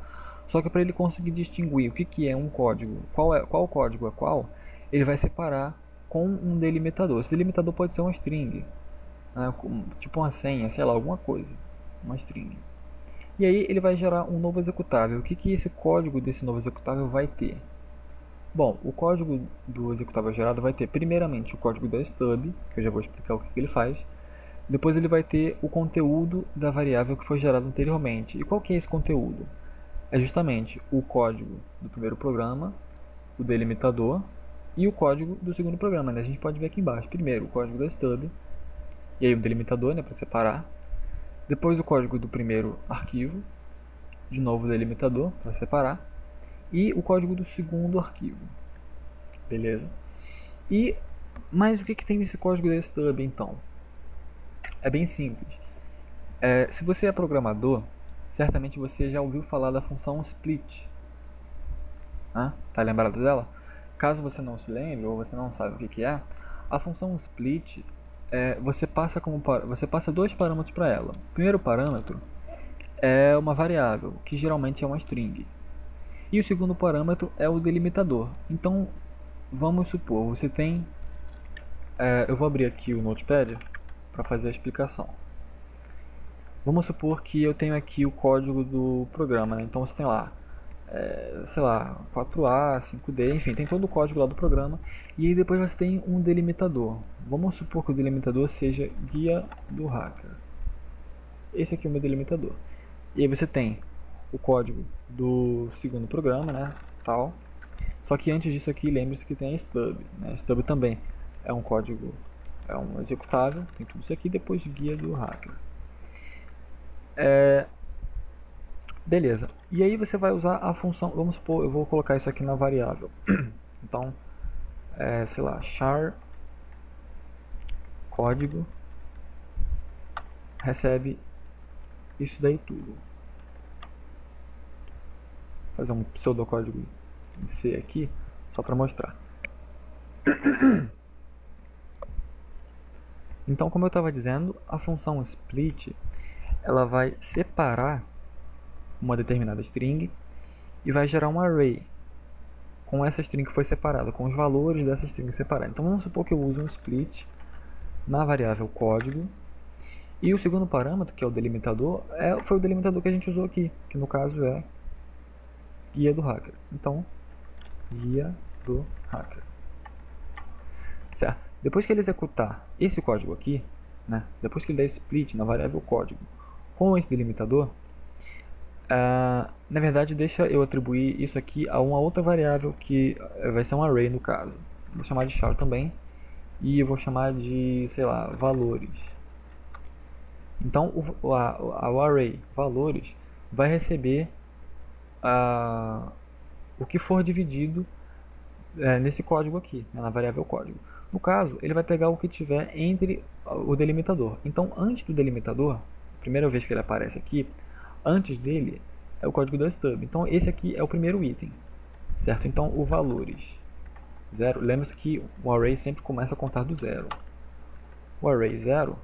Só que para ele conseguir distinguir o que é um código, qual código é qual, ele vai separar com um delimitador. Esse delimitador pode ser uma string, né, tipo uma senha, sei lá, alguma coisa, uma string. E aí ele vai gerar um novo executável. O que esse código desse novo executável vai ter? Bom, o código do executável gerado vai ter primeiramente o código da stub, que eu já vou explicar o que ele faz. Depois ele vai ter o conteúdo da variável que foi gerada anteriormente. E qual que é esse conteúdo? É justamente o código do primeiro programa, o delimitador e o código do segundo programa, né? A gente pode ver aqui embaixo. Primeiro o código da stub, e aí o delimitador, né, para separar. Depois o código do primeiro arquivo, de novo o delimitador para separar. E o código do segundo arquivo. Beleza? Mas o que tem nesse código da stub então? É bem simples. Se você é programador, certamente você já ouviu falar da função split. Tá lembrado dela? Caso você não se lembre ou você não sabe o que é, a função split você passa dois parâmetros para ela. O primeiro parâmetro é uma variável, que geralmente é uma string. E o segundo parâmetro é o delimitador. Então, vamos supor, você tem... eu vou abrir aqui o Notepad para fazer a explicação. Vamos supor que eu tenho aqui o código do programa, né? Então você tem lá, sei lá, 4A, 5D, enfim, tem todo o código lá do programa. E aí depois você tem um delimitador. Vamos supor que o delimitador seja guia do hacker. Esse aqui é o meu delimitador. E aí você tem o código do segundo programa, né, tal. Só que antes disso aqui, lembre-se que tem a stub, né? A stub também é um código, é um executável, tem tudo isso aqui, depois guia do hacker. Beleza. E aí você vai usar a função, vamos supor, eu vou colocar isso aqui na variável. Então, sei lá, char código recebe isso daí tudo. Vou fazer um pseudocódigo em C aqui, só para mostrar. Então, como eu estava dizendo, a função split ela vai separar uma determinada string e vai gerar um array com essa string que foi separada, com os valores dessa string separada. Então vamos supor que eu use um split na variável código e o segundo parâmetro, que é o delimitador, foi o delimitador que a gente usou aqui, que no caso é guia do hacker. Então, guia do hacker. Certo? Depois que ele executar esse código aqui, né, depois que ele der split na variável código com esse delimitador, na verdade deixa eu atribuir isso aqui a uma outra variável que vai ser um array no caso. Vou chamar de char também e eu vou chamar de, sei lá, valores. Então o array valores vai receber o que for dividido nesse código aqui, né, na variável código. No caso, ele vai pegar o que tiver entre o delimitador. Então, antes do delimitador, a primeira vez que ele aparece aqui, antes dele é o código da stub. Então, esse aqui é o primeiro item, certo? Então, o valores 0, lembre-se que o array sempre começa a contar do 0. O array 0,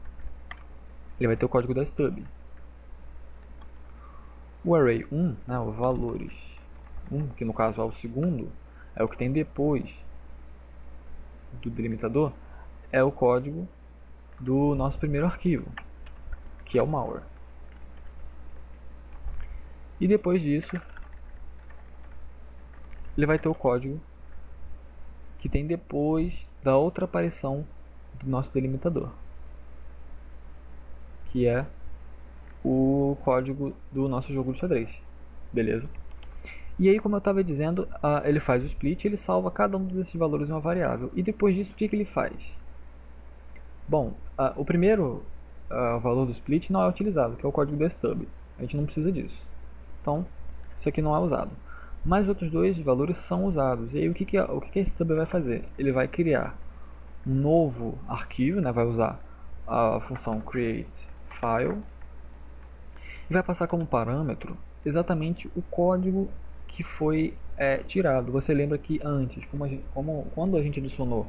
ele vai ter o código da stub. O array 1, né, o valores 1, que no caso é o segundo, é o que tem depois do delimitador, é o código do nosso primeiro arquivo, que é o malware. E depois disso, ele vai ter o código que tem depois da outra aparição do nosso delimitador, que é o código do nosso jogo de xadrez, beleza? E aí, como eu estava dizendo, ele faz o split, ele salva cada um desses valores em uma variável. E depois disso, o que ele faz? Bom, o primeiro valor do split não é utilizado, que é o código da stub. A gente não precisa disso. Então, isso aqui não é usado. Mas os outros dois valores são usados. E aí, o que a stub vai fazer? Ele vai criar um novo arquivo, né? Vai usar a função create file e vai passar como parâmetro exatamente o código que foi tirado. Você lembra que antes, quando a gente adicionou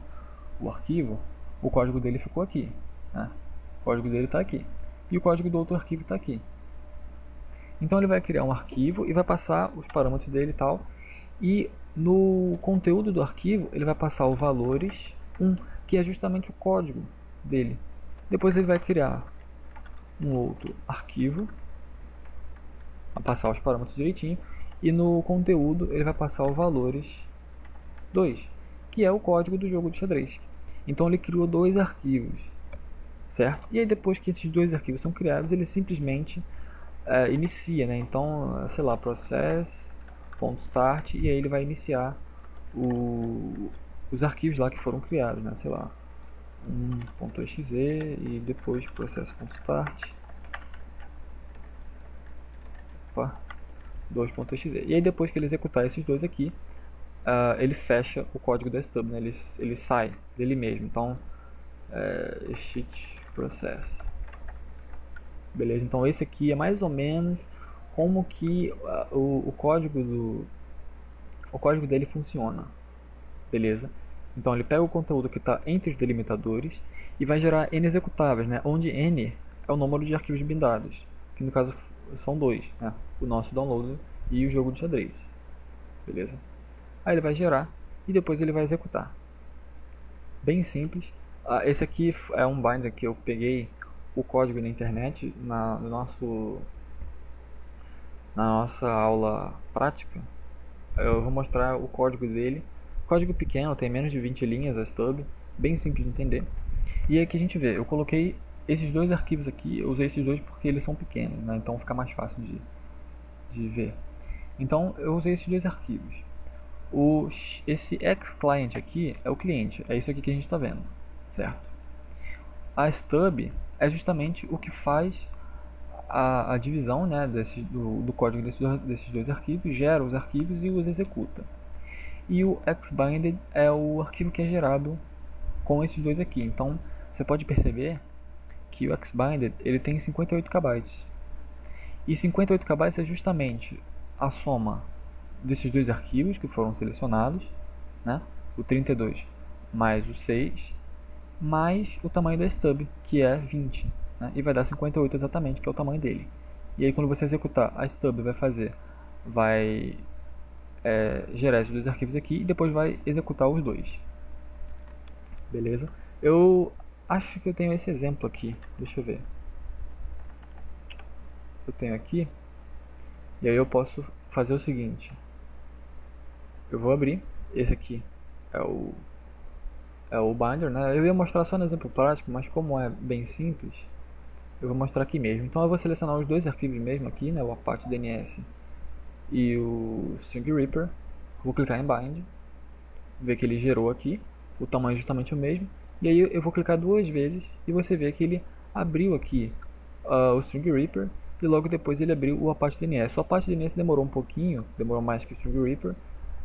o arquivo, o código dele ficou aqui, né? O código dele está aqui e o código do outro arquivo está aqui. Então ele vai criar um arquivo e vai passar os parâmetros dele e tal, e no conteúdo do arquivo ele vai passar o valores 1, que é justamente o código dele. Depois ele vai criar um outro arquivo, a passar os parâmetros direitinho, e no conteúdo ele vai passar o valores 2, que é o código do jogo de xadrez. Então ele criou dois arquivos, certo? E aí depois que esses dois arquivos são criados, ele simplesmente inicia, né? Então, sei lá, process.start, e aí ele vai iniciar os arquivos lá que foram criados, né? Sei lá, 1.exe e depois process.start. Opa. 2.exe. E aí depois que ele executar esses dois aqui, ele fecha o código da stub, né? Ele sai dele mesmo. Então, exit process. Beleza? Então esse aqui é mais ou menos como que o código dele funciona. Beleza? Então ele pega o conteúdo que está entre os delimitadores e vai gerar n executáveis, né? Onde n é o número de arquivos bindados, que no caso são dois, né? O nosso download e o jogo de xadrez. Beleza? Aí ele vai gerar e depois ele vai executar. Bem simples. Esse aqui é um binder que eu peguei o código na internet, na nossa aula prática. Eu vou mostrar o código dele. Código pequeno, tem menos de 20 linhas a stub, bem simples de entender. E aí que a gente vê, eu coloquei esses dois arquivos aqui, eu usei esses dois porque eles são pequenos, né? Então fica mais fácil de ver. Então eu usei esses dois arquivos. Esse xClient aqui é o cliente, é isso aqui que a gente está vendo, certo? A stub é justamente o que faz a divisão, né, do código desses dois arquivos, gera os arquivos e os executa. E o xbinded é o arquivo que é gerado com esses dois aqui. Então, você pode perceber que o xbinded ele tem 58 KB. E 58 KB é justamente a soma desses dois arquivos que foram selecionados, né? O 32 mais o 6, mais o tamanho da stub, que é 20, né? E vai dar 58 exatamente, que é o tamanho dele. E aí quando você executar, a stub vai gerar esses dois arquivos aqui e depois vai executar os dois. Beleza? Eu acho que eu tenho esse exemplo aqui. Deixa eu ver. Eu tenho aqui. E aí eu posso fazer o seguinte. Eu vou abrir. Esse aqui é o binder, né? Eu ia mostrar só no exemplo prático, mas como é bem simples, eu vou mostrar aqui mesmo. Então eu vou selecionar os dois arquivos mesmo aqui, né? O Apache DNS e o String Reaper. Vou clicar em bind, ver que ele gerou aqui. O tamanho é justamente o mesmo. E aí eu vou clicar duas vezes e você vê que ele abriu aqui o String Reaper e logo depois ele abriu o Apache DNS. O Apache DNS demorou um pouquinho, demorou mais que o String Reaper.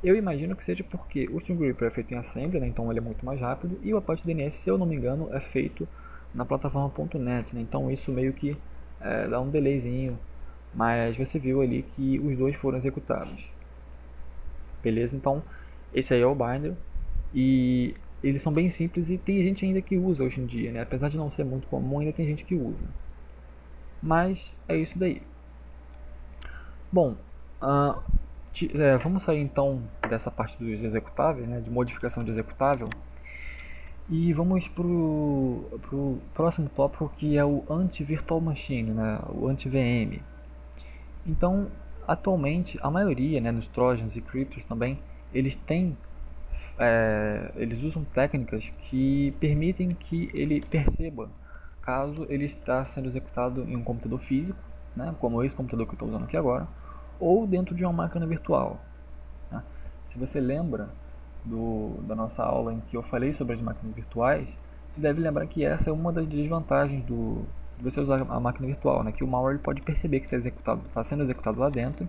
Eu imagino que seja porque o String Reaper é feito em assembly, né, então ele é muito mais rápido, e o Apache DNS, se eu não me engano, é feito na plataforma .NET, né, então isso meio que dá um delayzinho, mas você viu ali que os dois foram executados. Beleza? Então esse aí é o binder e eles são bem simples e tem gente ainda que usa hoje em dia, né? Apesar de não ser muito comum, ainda tem gente que usa. Mas é isso daí. Bom, vamos sair então dessa parte dos executáveis, né, de modificação de executável, e vamos para o próximo tópico, que é o anti-virtual machine, né, o anti-VM. Então, atualmente, a maioria, né, dos trojans e cryptos também, eles têm eles usam técnicas que permitem que ele perceba caso ele está sendo executado em um computador físico, né, como esse computador que eu estou usando aqui agora, ou dentro de uma máquina virtual. Né? Se você lembra da nossa aula em que eu falei sobre as máquinas virtuais, você deve lembrar que essa é uma das desvantagens de você usar a máquina virtual, né? Que o malware ele pode perceber que está sendo executado lá dentro,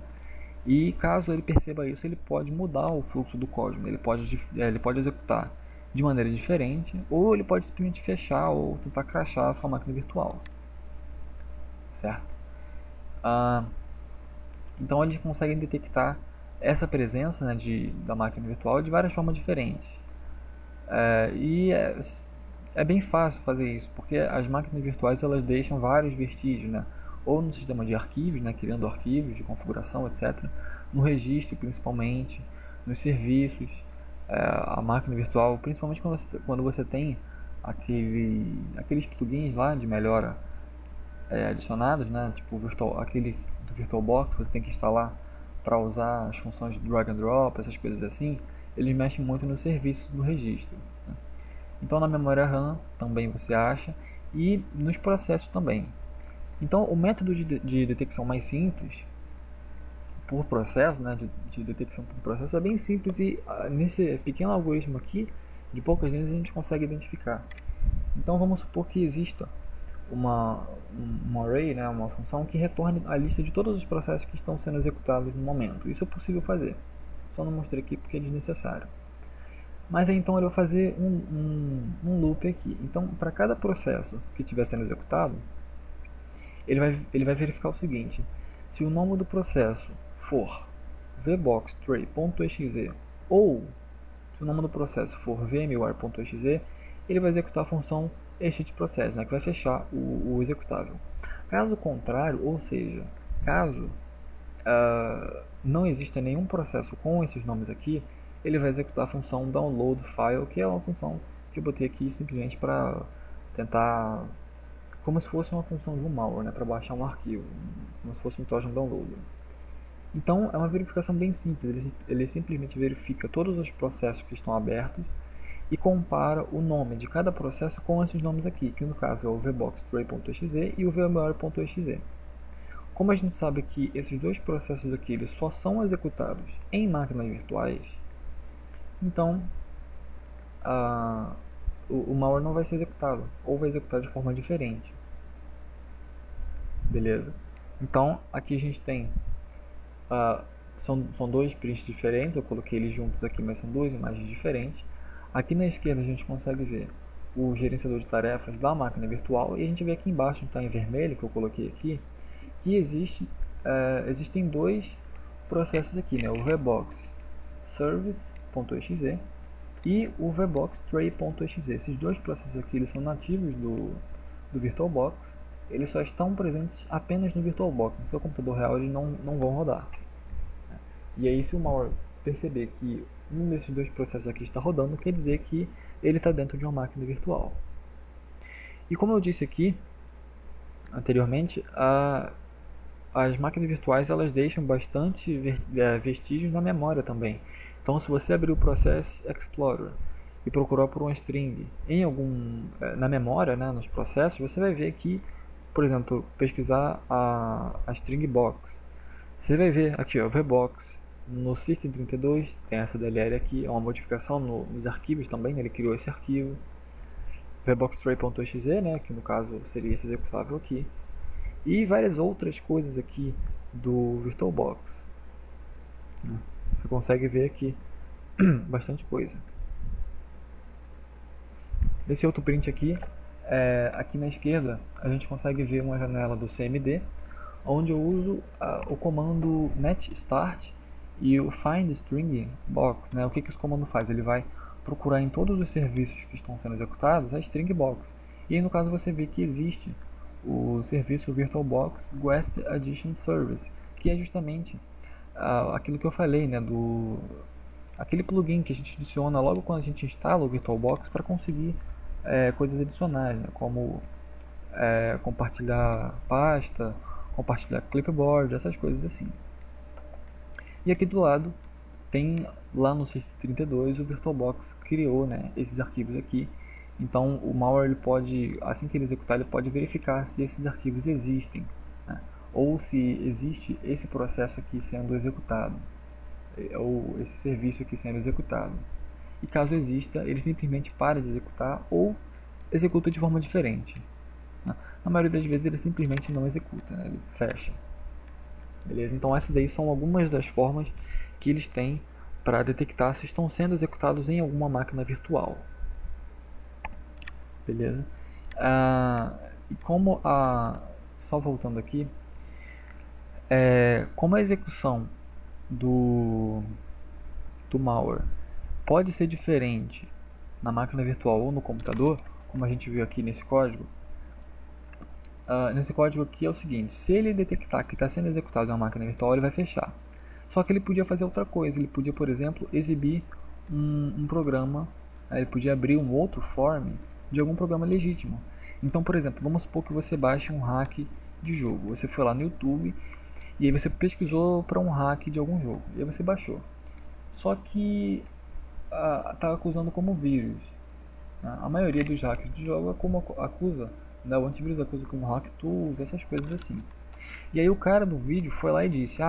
e caso ele perceba isso, ele pode mudar o fluxo do código, né? Ele pode executar de maneira diferente, ou ele pode simplesmente fechar ou tentar crashar a sua máquina virtual, certo? Então eles conseguem detectar essa presença, né, da máquina virtual de várias formas diferentes. É bem fácil fazer isso, porque as máquinas virtuais elas deixam vários vestígios, né? Ou no sistema de arquivos, né, criando arquivos de configuração, etc. No registro, principalmente, nos serviços, a máquina virtual, principalmente quando você tem aqueles plugins lá de melhora adicionados, né? Tipo aquele do VirtualBox que você tem que instalar para usar as funções de drag and drop, essas coisas assim, eles mexem muito nos serviços do registro. Né? Então na memória RAM também você acha e nos processos também. Então o método de detecção mais simples por processo, né, de detecção por processo é bem simples e nesse pequeno algoritmo aqui, de poucas linhas a gente consegue identificar. Então vamos supor que exista um array, né, uma função que retorne a lista de todos os processos que estão sendo executados no momento. Isso é possível fazer, só não mostrei aqui porque é desnecessário. Mas aí, então ele vai fazer um loop aqui. Então para cada processo que estiver sendo executado, ele vai verificar o seguinte: se o nome do processo for vboxtray.exe ou se o nome do processo for vmware.exe, ele vai executar a função exitProcess, né, que vai fechar o executável. Caso contrário, ou seja, caso não exista nenhum processo com esses nomes aqui, ele vai executar a função downloadFile, que é uma função que eu botei aqui simplesmente para tentar, como se fosse uma função de um malware, né, para baixar um arquivo, como se fosse um Trojan Downloader. Então é uma verificação bem simples, ele simplesmente verifica todos os processos que estão abertos e compara o nome de cada processo com esses nomes aqui, que no caso é o vboxtray.exe e o vmware.exe. Como a gente sabe que esses dois processos aqui eles só são executados em máquinas virtuais, então o malware não vai ser executado, ou vai executar de forma diferente. beleza? Então, aqui a gente tem, são dois prints diferentes, eu coloquei eles juntos aqui, mas são duas imagens diferentes. Aqui na esquerda a gente consegue ver o gerenciador de tarefas da máquina virtual, e a gente vê aqui embaixo, está em vermelho, que eu coloquei aqui, que existem dois processos aqui, né? O Vbox Service.exe e o Vbox Tray.exe. Esses dois processos aqui eles são nativos do VirtualBox, eles só estão presentes apenas no VirtualBox. No seu computador real eles não vão rodar. E aí, se o malware perceber que um desses dois processos aqui está rodando, quer dizer que ele está dentro de uma máquina virtual. E como eu disse aqui anteriormente, as máquinas virtuais elas deixam bastante vestígios na memória também. Então, se você abrir o Process Explorer e procurar por uma string na memória, né, nos processos, você vai ver que, por exemplo, pesquisar a string box. Você vai ver aqui, ó, vbox. No System32 tem essa DLL aqui, é uma modificação nos arquivos também, né, ele criou esse arquivo. vboxtray.exe, né, que no caso seria esse executável aqui. E várias outras coisas aqui do VirtualBox. Você consegue ver aqui bastante coisa. Esse outro print aqui, aqui na esquerda, a gente consegue ver uma janela do CMD, onde eu uso o comando netstart e o findStringBox. Né? O que esse comando faz? Ele vai procurar em todos os serviços que estão sendo executados a string box. E aí, no caso, você vê que existe o serviço VirtualBox Guest Addition Service, que é justamente aquilo que eu falei, né, aquele plugin que a gente adiciona logo quando a gente instala o VirtualBox para conseguir coisas adicionais, né, como compartilhar pasta, compartilhar clipboard, essas coisas assim. E aqui do lado tem, lá no System32, o VirtualBox criou, né, esses arquivos aqui. Então o malware ele pode, assim que ele executar, ele pode verificar se esses arquivos existem, né, ou se existe esse processo aqui sendo executado, ou esse serviço aqui sendo executado. E caso exista, ele simplesmente para de executar ou executa de forma diferente. Na maioria das vezes ele simplesmente não executa, né, ele fecha. Beleza? Então essas daí são algumas das formas que eles têm para detectar se estão sendo executados em alguma máquina virtual. Beleza? E como só voltando aqui, como a execução do malware pode ser diferente na máquina virtual ou no computador, como a gente viu aqui nesse código. Nesse código aqui é o seguinte: se ele detectar que está sendo executado em uma máquina virtual, ele vai fechar. Só que ele podia fazer outra coisa, ele podia, por exemplo, exibir um programa, ele podia abrir um outro form de algum programa legítimo. Então, por exemplo, vamos supor que você baixe um hack de jogo. Você foi lá no YouTube e aí você pesquisou para um hack de algum jogo, e aí você baixou. Só que está acusando como vírus. A maioria dos hacks de jogo acusa, né, o antivírus acusa como hack tools, essas coisas assim. E aí o cara do vídeo foi lá e disse: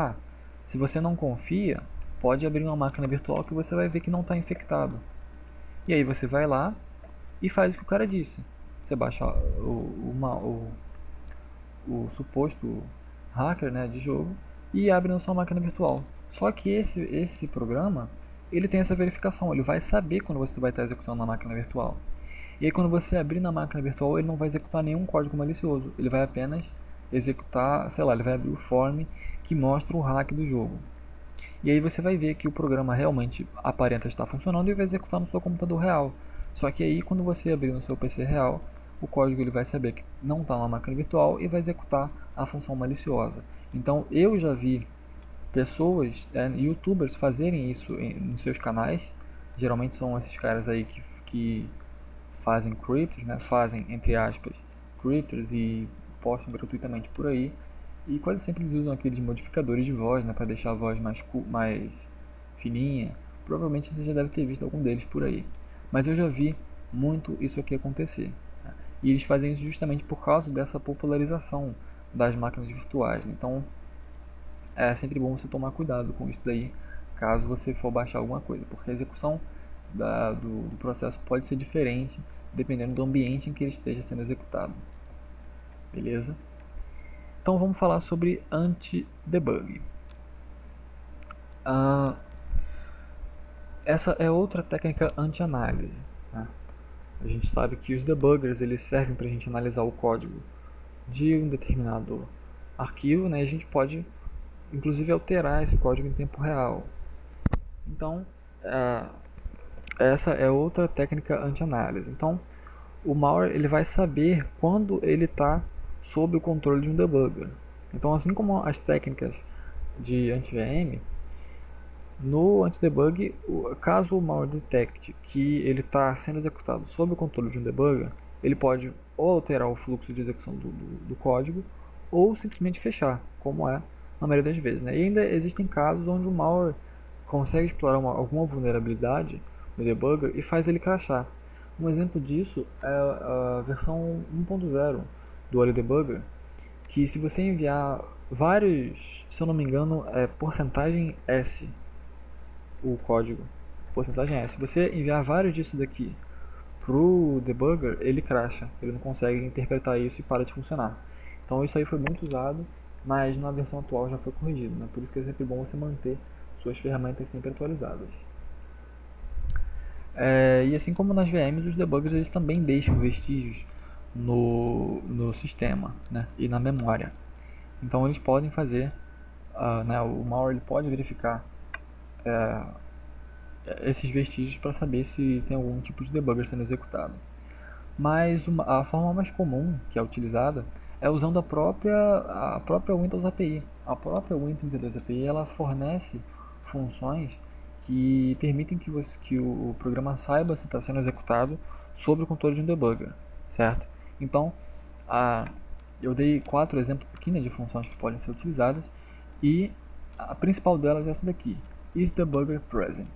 se você não confia, pode abrir uma máquina virtual que você vai ver que não está infectado. E aí você vai lá e faz o que o cara disse. Você baixa o suposto hacker, né, de jogo e abre na sua máquina virtual. Só que esse programa, ele tem essa verificação, ele vai saber quando você vai estar executando na máquina virtual. E aí quando você abrir na máquina virtual, ele não vai executar nenhum código malicioso, ele vai apenas executar, sei lá, ele vai abrir o form que mostra o hack do jogo. E aí você vai ver que o programa realmente aparenta estar funcionando e vai executar no seu computador real. Só que aí quando você abrir no seu PC real, o código ele vai saber que não está na máquina virtual e vai executar a função maliciosa. Então eu já vi pessoas, youtubers, fazerem isso nos seus canais. Geralmente são esses caras aí que fazem cryptos, né? Fazem, entre aspas, cryptos e postam gratuitamente por aí. E quase sempre eles usam aqueles modificadores de voz, né, para deixar a voz mais fininha. Provavelmente você já deve ter visto algum deles por aí. Mas eu já vi muito isso aqui acontecer. Né? E eles fazem isso justamente por causa dessa popularização das máquinas virtuais. Né? Então é sempre bom você tomar cuidado com isso daí, caso você for baixar alguma coisa, porque a execução do processo pode ser diferente dependendo do ambiente em que ele esteja sendo executado. Beleza? Então vamos falar sobre anti-debug. Essa é outra técnica anti-análise, né? A gente sabe que os debuggers eles servem para a gente analisar o código de um determinado arquivo, né? A gente pode inclusive alterar esse código em tempo real. Então, essa é outra técnica anti-análise. Então, o malware ele vai saber quando ele está sob o controle de um debugger. Então, assim como as técnicas de anti-VM, no anti-debug, caso o malware detecte que ele está sendo executado sob o controle de um debugger, ele pode ou alterar o fluxo de execução do código ou simplesmente fechar, como é na maioria das vezes, né? E ainda existem casos onde o malware consegue explorar alguma vulnerabilidade no debugger e faz ele crashar. Um exemplo disso é a versão 1.0 do OLE Debugger, que se você enviar vários, se eu não me engano, é porcentagem S o código, porcentagem S. Se você enviar vários disso daqui pro debugger, ele crasha, ele não consegue interpretar isso e para de funcionar. Então isso aí foi muito usado, mas na versão atual já foi corrigido, né? Por isso que é sempre bom você manter suas ferramentas sempre atualizadas. E assim como nas VMs, os debuggers eles também deixam vestígios no sistema, né? E na memória. Então eles podem fazer, né? O malware ele pode verificar esses vestígios para saber se tem algum tipo de debugger sendo executado. Mas a forma mais comum que é utilizada é usando a própria Windows API. A própria Windows 32 API ela fornece funções que permitem que o programa saiba se está sendo executado sob o controle de um debugger, certo? Então, eu dei 4 exemplos aqui, né, de funções que podem ser utilizadas e a principal delas é essa daqui: is debugger present?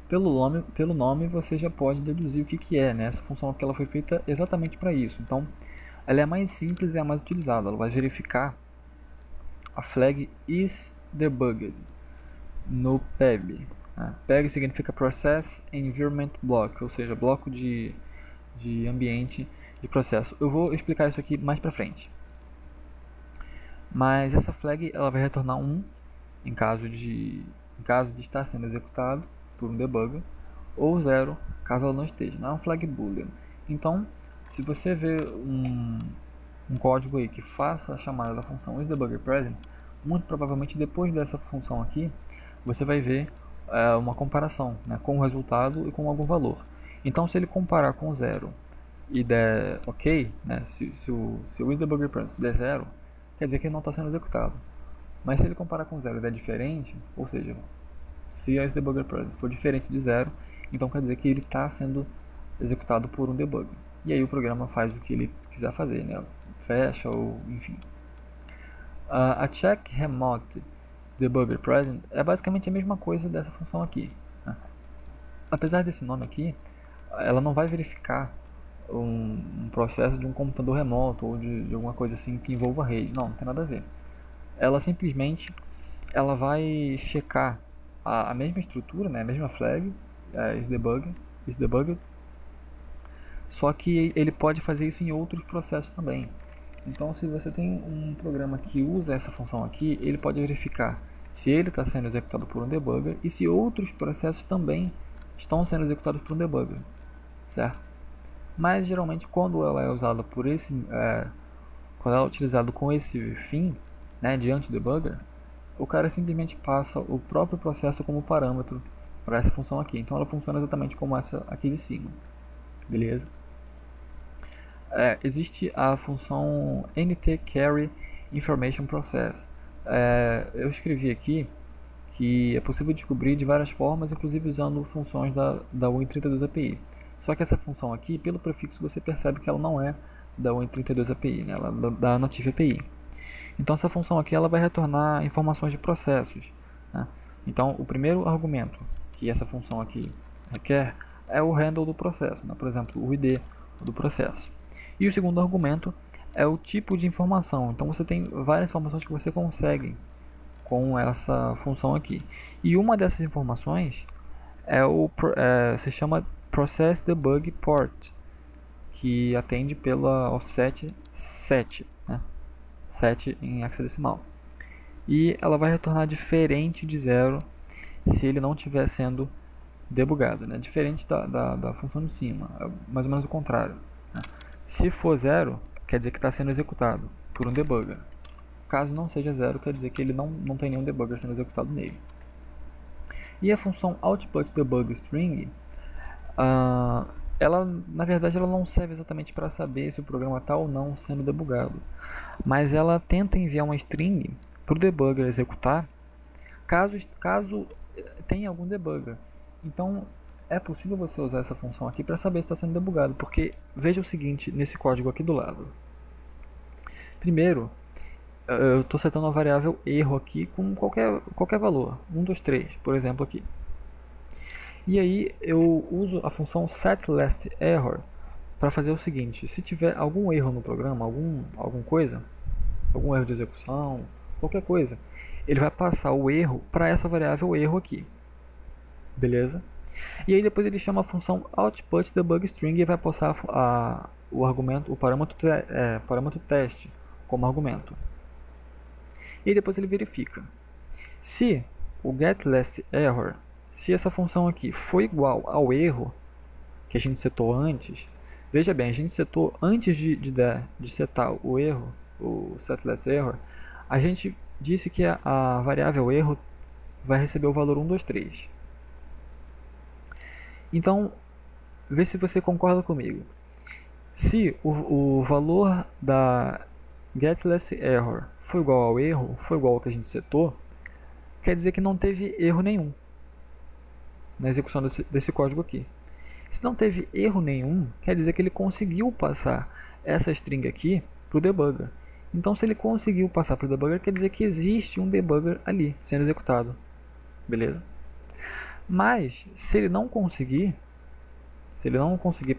Pelo nome você já pode deduzir o que é, né? Essa função aqui ela foi feita exatamente para isso. Então, ela é a mais simples e a mais utilizada. Ela vai verificar a flag is debugged no PEB. PEB significa Process Environment Block, ou seja, bloco de ambiente de processo. Eu vou explicar isso aqui mais para frente. Mas essa flag ela vai retornar 1 em caso de estar sendo executado por um debugger, ou 0 caso ela não esteja. Não é um flag boolean. Então, se você vê um código aí que faça a chamada da função isDebuggerPresent, muito provavelmente depois dessa função aqui, você vai ver uma comparação, né, com o resultado e com algum valor. Então, se ele comparar com 0 e der ok, né, se o isDebuggerPresent der 0, quer dizer que ele não está sendo executado. Mas se ele comparar com 0 e der diferente, ou seja, se a isDebuggerPresent for diferente de 0, então quer dizer que ele está sendo executado por um debugger. E aí o programa faz o que ele quiser fazer, né? Fecha ou enfim. A check remote debugger present é basicamente a mesma coisa dessa função aqui, né? Apesar desse nome aqui, ela não vai verificar um processo de um computador remoto ou de alguma coisa assim que envolva a rede. Não tem nada a ver. Ela simplesmente vai checar a mesma estrutura, né? A mesma flag, isDebugger, só que ele pode fazer isso em outros processos também. Então, se você tem um programa que usa essa função aqui, ele pode verificar se ele está sendo executado por um debugger e se outros processos também estão sendo executados por um debugger, certo? Mas geralmente quando ela é usada quando ela é utilizada com esse fim, né, de anti-debugger, o cara simplesmente passa o próprio processo como parâmetro para essa função aqui. Então ela funciona exatamente como essa aqui de cima, beleza? Existe a função NT-Carry Information Process. Eu escrevi aqui que é possível descobrir de várias formas, inclusive usando funções da Win32 API. Só que essa função aqui, pelo prefixo, você percebe que ela não é da Win32 API, né? Ela é da Native API. Então essa função aqui ela vai retornar informações de processos, né? Então o primeiro argumento que essa função aqui requer é o handle do processo, né? Por exemplo, o ID do processo. E o segundo argumento é o tipo de informação. Então você tem várias informações que você consegue com essa função aqui. E uma dessas informações se chama Process Debug Port, que atende pela offset 7, né? 7 em hexadecimal. E ela vai retornar diferente de 0 se ele não estiver sendo debugado, né? Diferente da função de cima, é mais ou menos o contrário, né? Se for 0, quer dizer que está sendo executado por um debugger. Caso não seja 0, quer dizer que ele não tem nenhum debugger sendo executado nele. E a função output_debug_string, ela, na verdade, ela não serve exatamente para saber se o programa está ou não sendo debugado, mas ela tenta enviar uma string para o debugger executar caso tenha algum debugger. Então é possível você usar essa função aqui para saber se está sendo debugado, porque veja o seguinte nesse código aqui do lado. Primeiro, eu estou setando uma variável erro aqui com qualquer valor, 1, 2, 3, por exemplo aqui. E aí eu uso a função setLastError para fazer o seguinte: se tiver algum erro no programa, algum erro de execução, qualquer coisa, ele vai passar o erro para essa variável erro aqui. Beleza? E aí depois ele chama a função output_debug_string e vai passar o parâmetro teste como argumento. E aí depois ele verifica. Se o getLastError, se essa função aqui for igual ao erro que a gente setou antes, veja bem, a gente setou antes de setar o erro, o setLastError, a gente disse que a variável erro vai receber o valor 1, 2, 3. Então, vê se você concorda comigo. Se o valor da getLastError for igual ao erro, for igual ao que a gente setou, quer dizer que não teve erro nenhum na execução desse código aqui. Se não teve erro nenhum, quer dizer que ele conseguiu passar essa string aqui para o debugger. Então, se ele conseguiu passar para o debugger, quer dizer que existe um debugger ali sendo executado. Beleza? Mas, se ele não conseguir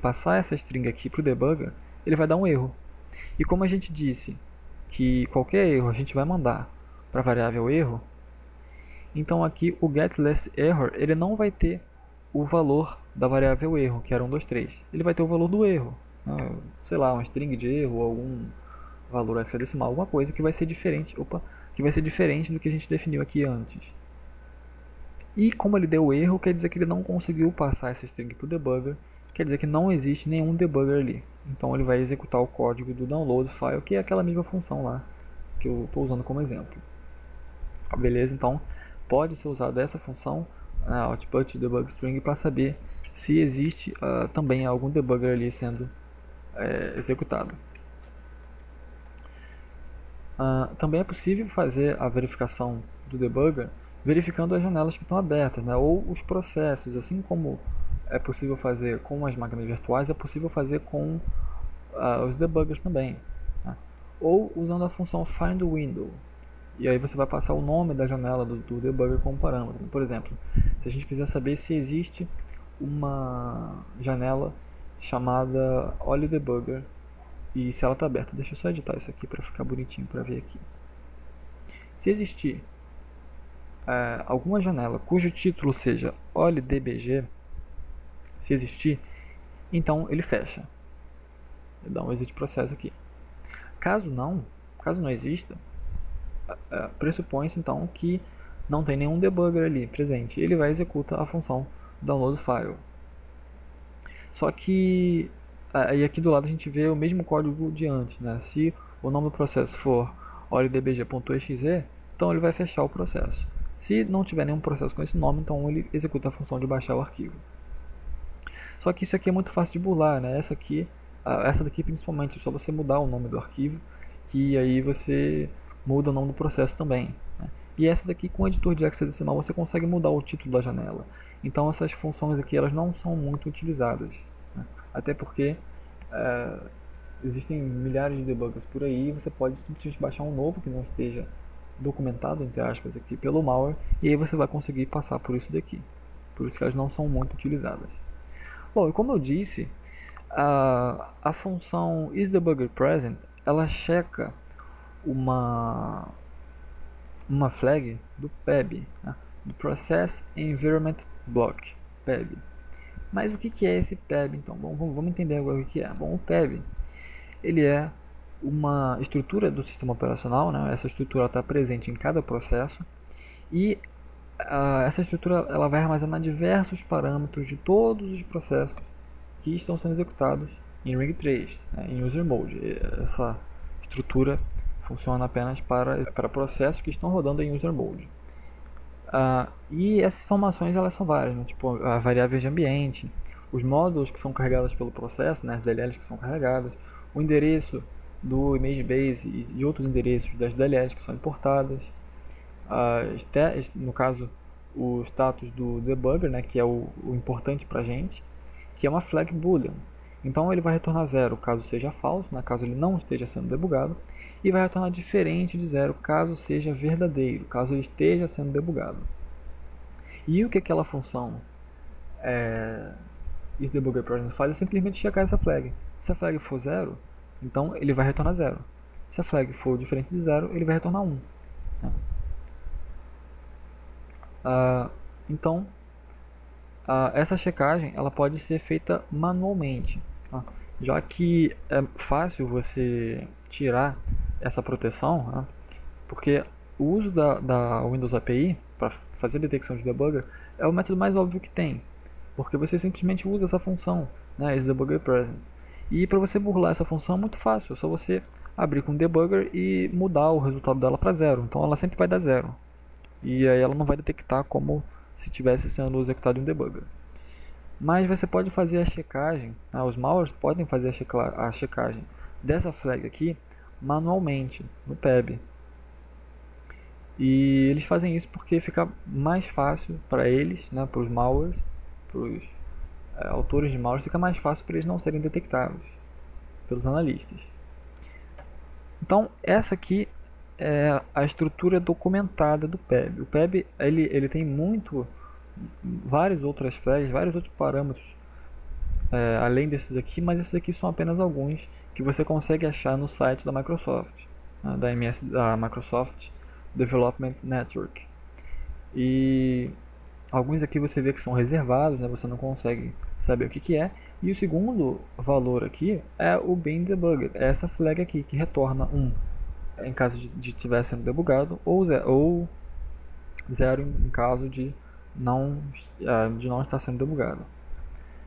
passar essa string aqui para o debugger, ele vai dar um erro. E como a gente disse que qualquer erro a gente vai mandar para a variável erro, então aqui o getLastError ele não vai ter o valor da variável erro, que era 1, 2, 3. Ele vai ter o valor do erro, né? Sei lá, uma string de erro, algum valor hexadecimal, alguma coisa que vai ser diferente, do que a gente definiu aqui antes. E como ele deu erro, quer dizer que ele não conseguiu passar essa string para o debugger, quer dizer que não existe nenhum debugger ali. Então ele vai executar o código do download file, que é aquela mesma função lá que eu estou usando como exemplo. Beleza? Então pode ser usada essa função, output_debug_string, para saber se existe também algum debugger ali sendo executado. Também é possível fazer a verificação do debugger verificando as janelas que estão abertas, né? Ou os processos, assim como é possível fazer com as máquinas virtuais, é possível fazer com os debuggers também, né? Ou usando a função findWindow. E aí você vai passar o nome da janela do debugger como parâmetro. Por exemplo, se a gente quiser saber se existe uma janela chamada OliDebugger e se ela está aberta. Deixa eu só editar isso aqui para ficar bonitinho para ver aqui. Se existir alguma janela cujo título seja OliDBG, se existir, então ele fecha. Ele dá um exit processo aqui. Caso não exista, pressupõe-se então que não tem nenhum debugger ali presente. Ele vai executar a função download file. Só que aí aqui do lado a gente vê o mesmo código de antes, né? Se o nome do processo for olidbg.exe, então ele vai fechar o processo. Se não tiver nenhum processo com esse nome, então ele executa a função de baixar o arquivo. Só que isso aqui é muito fácil de burlar, né? Essa daqui principalmente, é só você mudar o nome do arquivo, que aí você muda o nome do processo também, né? E essa daqui, com o editor de hexadecimal, você consegue mudar o título da janela. Então essas funções aqui elas não são muito utilizadas, né? Até porque existem milhares de debuggers por aí, e você pode simplesmente baixar um novo que não esteja documentado, entre aspas, aqui pelo malware, e aí você vai conseguir passar por isso daqui. Por isso que elas não são muito utilizadas. Bom, e como eu disse, a função isDebuggerPresent ela checa uma flag do PEB, né? Do Process Environment Block, PEB. Mas o que é esse PEB então? Bom, vamos entender agora o que é. Bom, o PEB ele é uma estrutura do sistema operacional, né? Essa estrutura está presente em cada processo e essa estrutura ela vai armazenar diversos parâmetros de todos os processos que estão sendo executados em Ring 3, né, em User Mode. Essa estrutura funciona apenas para processos que estão rodando em User Mode. E essas informações elas são várias, né, tipo variáveis de ambiente, os módulos que são carregados pelo processo, né, as DLLs que são carregadas, o endereço do image base e outros endereços das DLLs que são importadas, no caso o status do debugger, né, que é o importante para a gente, que é uma flag boolean. Então ele vai retornar 0 caso seja falso, né, caso ele não esteja sendo debugado, e vai retornar diferente de 0 caso seja verdadeiro, caso ele esteja sendo debugado. E o que aquela função isDebuggerPresent faz é simplesmente checar essa flag. Se a flag for 0, então ele vai retornar 0. Se a flag for diferente de 0, ele vai retornar 1. Né? Então, essa checagem ela pode ser feita manualmente, tá? Já que é fácil você tirar essa proteção, né? Porque o uso da Windows API para fazer detecção de debugger é o método mais óbvio que tem, porque você simplesmente usa essa função, né, isDebuggerPresent. E para você burlar essa função é muito fácil, é só você abrir com o debugger e mudar o resultado dela para 0, então ela sempre vai dar 0. E aí ela não vai detectar como se estivesse sendo executado em debugger. Mas você pode fazer a checagem, os malwares podem fazer a checagem dessa flag aqui manualmente no PEB. E eles fazem isso porque fica mais fácil para eles, né, para os malwares, para os autores de malwares, fica mais fácil para eles não serem detectados pelos analistas. Então essa aqui é a estrutura documentada do PEB. O PEB ele tem várias outras flags, vários outros parâmetros além desses aqui, mas esses aqui são apenas alguns que você consegue achar no site da Microsoft, né, da Microsoft Development Network. E alguns aqui você vê que são reservados, né, você não consegue saber o que é. E o segundo valor aqui é o bin debugger, é essa flag aqui que retorna 1 em caso de estiver sendo debugado ou 0 em caso de não estar sendo debugado.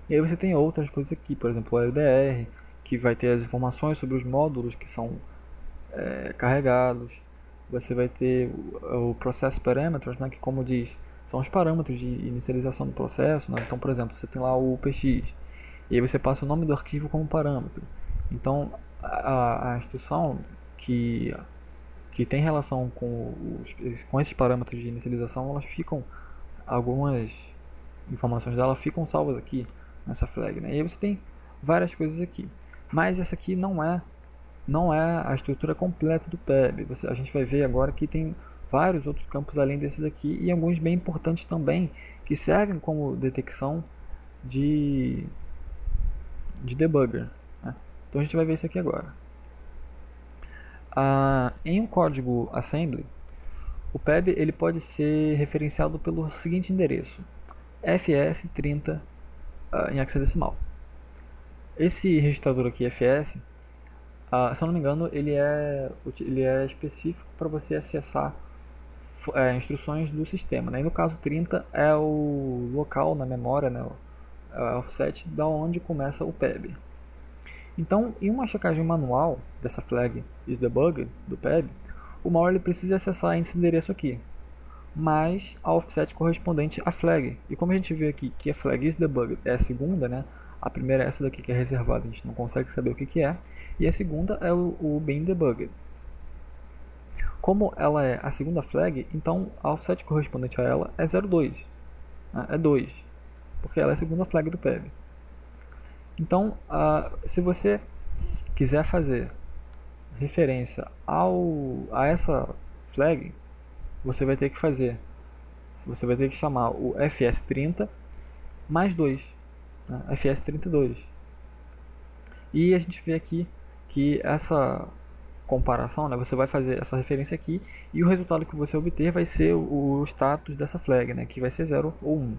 E aí você tem outras coisas aqui, por exemplo o LDR, que vai ter as informações sobre os módulos que são carregados. Você vai ter o Process Parameters, né, que como diz, são os parâmetros de inicialização do processo, né? Então, por exemplo, você tem lá o PX, e aí você passa o nome do arquivo como parâmetro. Então, a instrução que tem relação com esses parâmetros de inicialização, algumas informações dela ficam salvas aqui nessa flag, né? E aí você tem várias coisas aqui, mas essa aqui não é a estrutura completa do PEB. A gente vai ver agora que tem vários outros campos além desses aqui e alguns bem importantes também que servem como detecção de debugger, né? Então a gente vai ver isso aqui agora. Em um código assembly, o PEB ele pode ser referenciado pelo seguinte endereço: fs30 em hexadecimal. Esse registrador aqui, fs, se eu não me engano, ele é específico para você acessar instruções do sistema, né? E no caso 30 é o local na memória, né, o offset da onde começa o PEB. Então, em uma checagem manual dessa flag isDebugger do PEB, o malware ele precisa acessar esse endereço aqui, mais a offset correspondente à flag. E como a gente vê aqui que a flag isDebugger é a segunda, né? A primeira é essa daqui que é reservada, a gente não consegue saber o que é, e a segunda é o bin debugger. Como ela é a segunda flag, então a offset correspondente a ela é 02, né? É 2, porque ela é a segunda flag do PEB. Então, se você quiser fazer referência a essa flag, você vai ter que chamar o fs30 mais 2, né? fs32. E a gente vê aqui que essa comparação, né, você vai fazer essa referência aqui e o resultado que você obter vai ser o status dessa flag, né, que vai ser 0 ou 1.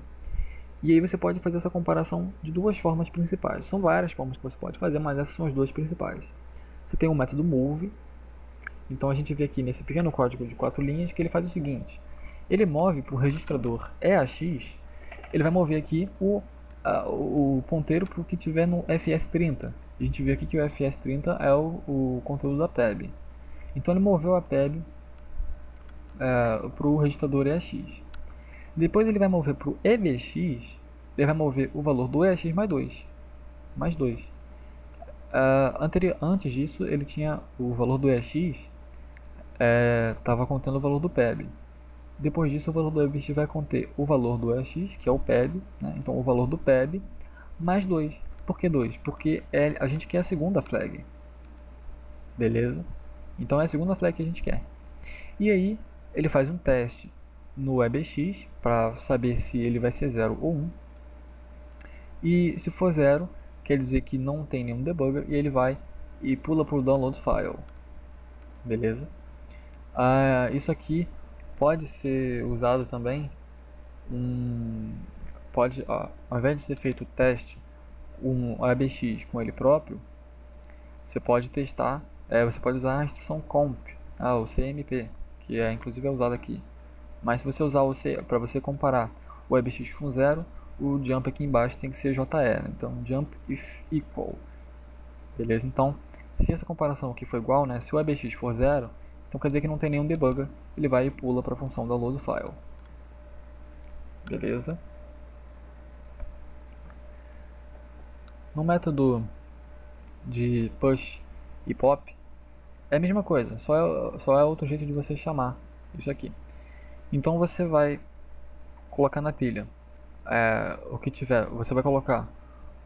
E aí você pode fazer essa comparação de duas formas principais. São várias formas que você pode fazer, mas essas são as duas principais. você tem o método move. Então a gente vê aqui nesse pequeno código de 4 linhas que ele faz o seguinte: ele move para o registrador EAX, ele vai mover aqui o ponteiro para o que tiver no FS30. A gente vê aqui que o FS30 é o conteúdo da PEB. Então ele moveu a PEB para o registrador EAX. Depois ele vai mover para o EBX, ele vai mover o valor do EAX mais 2. Antes disso, ele tinha o valor do EAX, estava contendo o valor do PEB. Depois disso, o valor do EBX vai conter o valor do EAX, que é o PEB, né? Então o valor do PEB mais 2. Por que 2? Porque a gente quer a segunda flag. Beleza? Então é a segunda flag que a gente quer. E aí, ele faz um teste no EBX para saber se ele vai ser 0 ou 1. E se for 0, quer dizer que não tem nenhum debugger e ele vai e pula para o download file. Beleza? Isso aqui pode ser usado também. Ao invés de ser feito o teste um ABX com ele próprio, você pode testar. Você pode usar a instrução comp, o CMP, que inclusive é usado aqui. Mas se você usar para você comparar o ABX com 0, o jump aqui embaixo tem que ser JE, né? Então jump if equal. Beleza? Então, se essa comparação aqui for igual, né? Se o ABX for 0, então quer dizer que não tem nenhum debugger, ele vai e pula para a função download file. Beleza? No método de push e pop é a mesma coisa, só é outro jeito de você chamar isso aqui. Então você vai colocar na pilha o que tiver, você vai colocar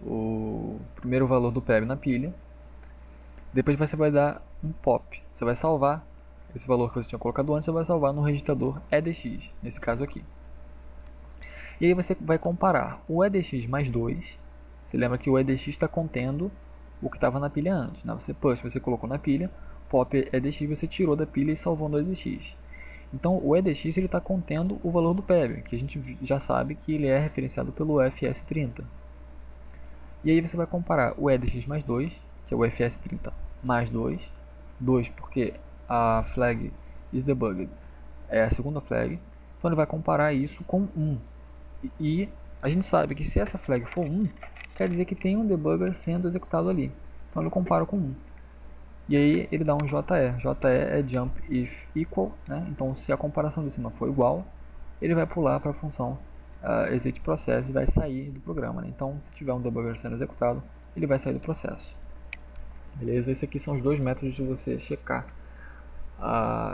o primeiro valor do PEB na pilha, depois você vai dar um pop, você vai salvar esse valor que você tinha colocado antes, você vai salvar no registrador EDX, nesse caso aqui. E aí você vai comparar o EDX mais 2, você lembra que o EDX está contendo o que estava na pilha antes, né? Você push, você colocou na pilha, pop EDX você tirou da pilha e salvou no EDX. Então o EDX está contendo o valor do PEB, que a gente já sabe que ele é referenciado pelo FS30. E aí você vai comparar o EDX mais 2, que é o FS30 mais 2, 2 porque a flag isDebugged é a segunda flag, então ele vai comparar isso com 1. E a gente sabe que se essa flag for 1, quer dizer que tem um debugger sendo executado ali. Então ele compara com 1. E aí ele dá um JE. JE é jump if equal, né? Então se a comparação de cima for igual, ele vai pular para a função exit process e vai sair do programa, né? Então se tiver um debugger sendo executado, ele vai sair do processo. Beleza? Esses aqui são os dois métodos de você checar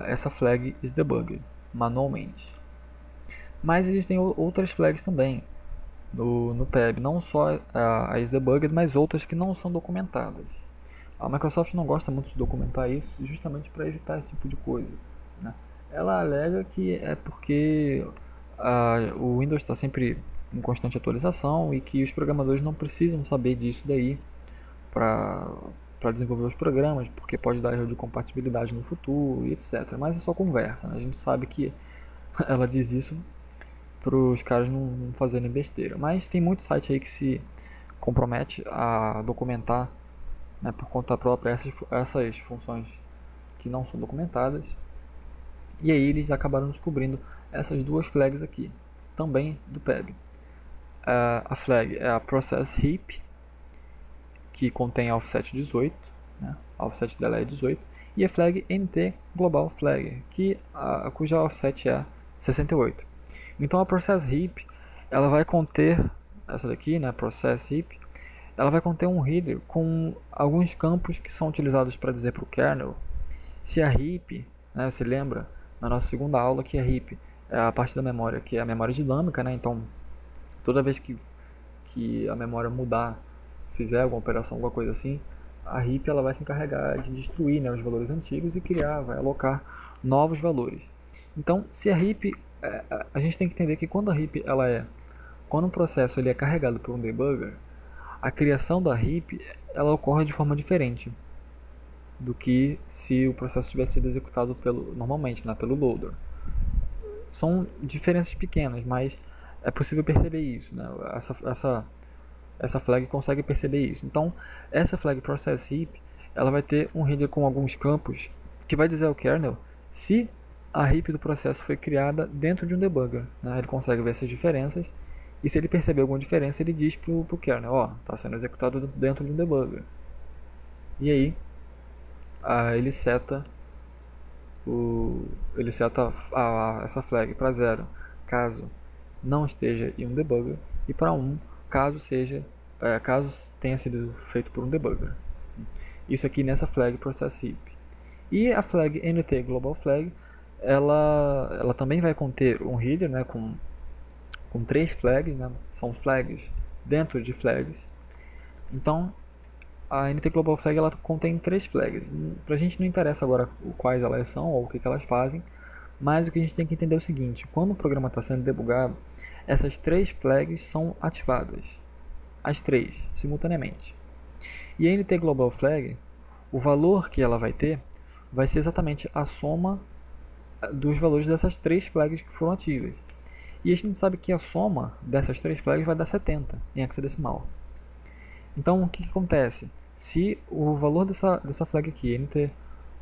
essa flag isDebugged manualmente. Mas existem outras flags também no PEB, não só a isDebugged, mas outras que não são documentadas. A Microsoft não gosta muito de documentar isso, justamente para evitar esse tipo de coisa, né? Ela alega que é porque o Windows está sempre em constante atualização e que os programadores não precisam saber disso daí para desenvolver os programas, porque pode dar erro de compatibilidade no futuro e etc. Mas é só conversa, né? A gente sabe que ela diz isso para os caras não fazerem besteira. Mas tem muito site aí que se compromete a documentar, né, por conta própria essas funções que não são documentadas. E aí eles acabaram descobrindo essas duas flags aqui, também do PEB. A flag é a process heap, que contém a offset 18, né? A offset dela é 18, e a flag nt global flag, cuja offset é 68. Então a process heap, ela vai conter essa daqui, né, process heap, ela vai conter um header com alguns campos que são utilizados para dizer para o kernel se a heap, né, você lembra na nossa segunda aula que a heap é a parte da memória que é a memória dinâmica, né? Então toda vez que a memória mudar, fizer alguma operação, alguma coisa assim, a heap ela vai se encarregar de destruir, né, os valores antigos e vai alocar novos valores. Então, se a heap, a gente tem que entender que quando a heap quando um processo ele é carregado por um debugger, a criação da heap ela ocorre de forma diferente do que se o processo tivesse sido executado normalmente, né, pelo loader. São diferenças pequenas, mas é possível perceber isso, né? Essa flag consegue perceber isso. Então, essa flag process heap, ela vai ter um header com alguns campos que vai dizer ao kernel se a heap do processo foi criada dentro de um debugger, né? Ele consegue ver essas diferenças e se ele perceber alguma diferença, ele diz para o kernel, ó, está sendo executado dentro de um debugger. E aí, ele seta essa flag para 0 caso não esteja em um debugger e para 1 caso caso tenha sido feito por um debugger. Isso aqui nessa flag process heap. E a flag nt global flag, ela também vai conter um header, né, com 3 flags, né, são flags dentro de flags. Então a nt global flag ela contém 3 flags. Pra gente não interessa agora quais elas são ou o que elas fazem, mas o que a gente tem que entender é o seguinte: quando o programa está sendo debugado, essas 3 flags são ativadas, as 3 simultaneamente. E a nt global flag, o valor que ela vai ter vai ser exatamente a soma dos valores dessas 3 flags que foram ativas. E a gente sabe que a soma dessas 3 flags vai dar 70 em hexadecimal. Então o que acontece? Se o valor dessa flag aqui, nt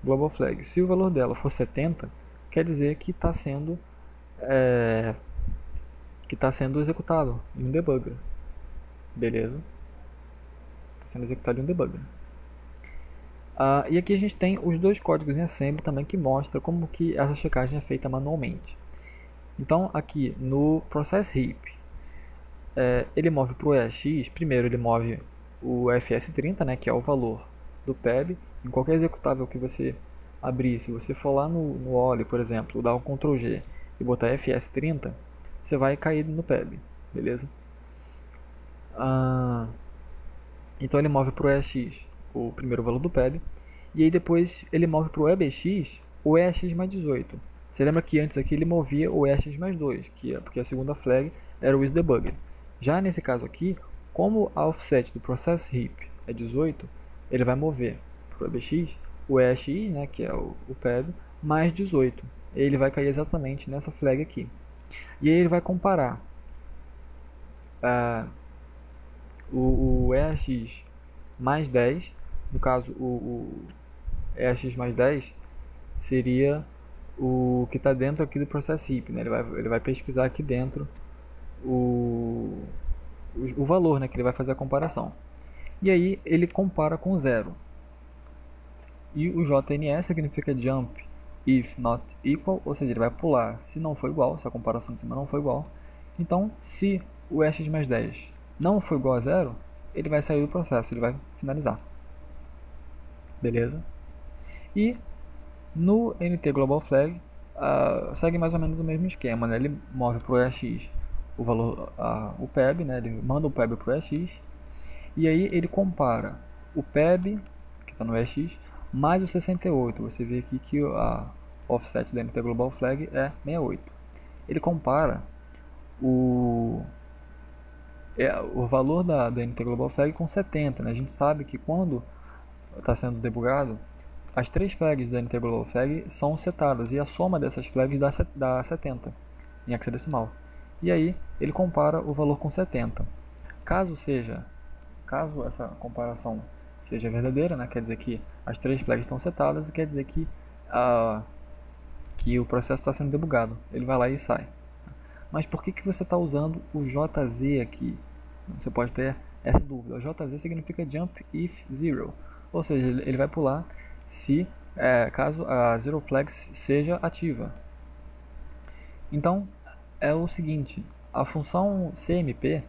global flag, se o valor dela for 70, quer dizer que está sendo executado em um debugger. Beleza? Está sendo executado em um debugger. E aqui a gente tem os dois códigos em assembly também que mostram como que essa checagem é feita manualmente. Então aqui no process heap, ele move para o EAX, primeiro ele move o fs30, né, que é o valor do PEB. Em qualquer executável que você abrir, se você for lá no OLE, por exemplo, dar um Ctrl G e botar fs30, você vai cair no PEB, beleza? Então ele move para o EAX o primeiro valor do PEB, e aí depois ele move para o EBX o EAX mais 18. Você lembra que antes aqui ele movia o EAX mais 2, porque a segunda flag era o isDebugger. Já nesse caso aqui, como a offset do process heap é 18, ele vai mover para o EBX o EAX, né, que é o PEB, mais 18. Ele vai cair exatamente nessa flag aqui. E aí ele vai comparar o EAX mais 10, no caso o EAX mais 10 seria o que está dentro aqui do process heap, né? Ele vai pesquisar aqui dentro o valor, né, que ele vai fazer a comparação. E aí ele compara com 0. E o JNS significa jump if not equal, ou seja, ele vai pular se não for igual, se a comparação de cima não for igual. Então, se o EAX mais 10 não for igual a 0, ele vai sair do processo, ele vai finalizar. Beleza? E no nt global flag segue mais ou menos o mesmo esquema, né? Ele move para o EAX o valor, o PEB, né? Ele manda o PEB para o EAX e aí ele compara o PEB que está no EAX mais o 68. Você vê aqui que a offset da nt global flag é 68. Ele compara o valor da nt global flag com 70, né? A gente sabe que quando está sendo debugado, as 3 flags da nt global flag são setadas e a soma dessas flags dá 70 em hexadecimal. E aí ele compara o valor com 70. Caso essa comparação seja verdadeira, né, quer dizer que as 3 flags estão setadas e quer dizer que o processo está sendo debugado. Ele vai lá e sai. Mas por que você está usando o JZ aqui? Você pode ter essa dúvida. O JZ significa Jump If Zero, ou seja, ele vai pular se caso a Zero Flag seja ativa. Então é o seguinte, a função CMP,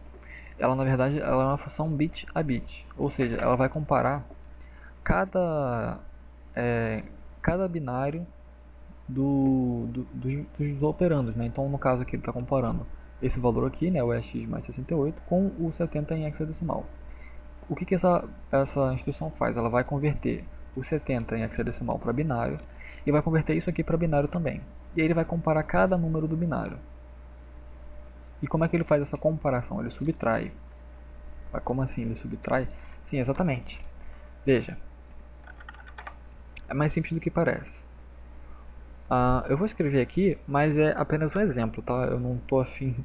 ela na verdade ela é uma função bit a bit, ou seja, ela vai comparar cada binário dos operandos, né? Então no caso aqui ele está comparando esse valor aqui, né, o EX mais 68, com o 70 em hexadecimal. O que essa instrução faz? Ela vai converter o 70 em hexadecimal para binário e vai converter isso aqui para binário também. E aí ele vai comparar cada número do binário. E como é que ele faz essa comparação? Ele subtrai. Como assim ele subtrai? Sim, exatamente. Veja, é mais simples do que parece. Eu vou escrever aqui, mas é apenas um exemplo, tá? Eu não estou afim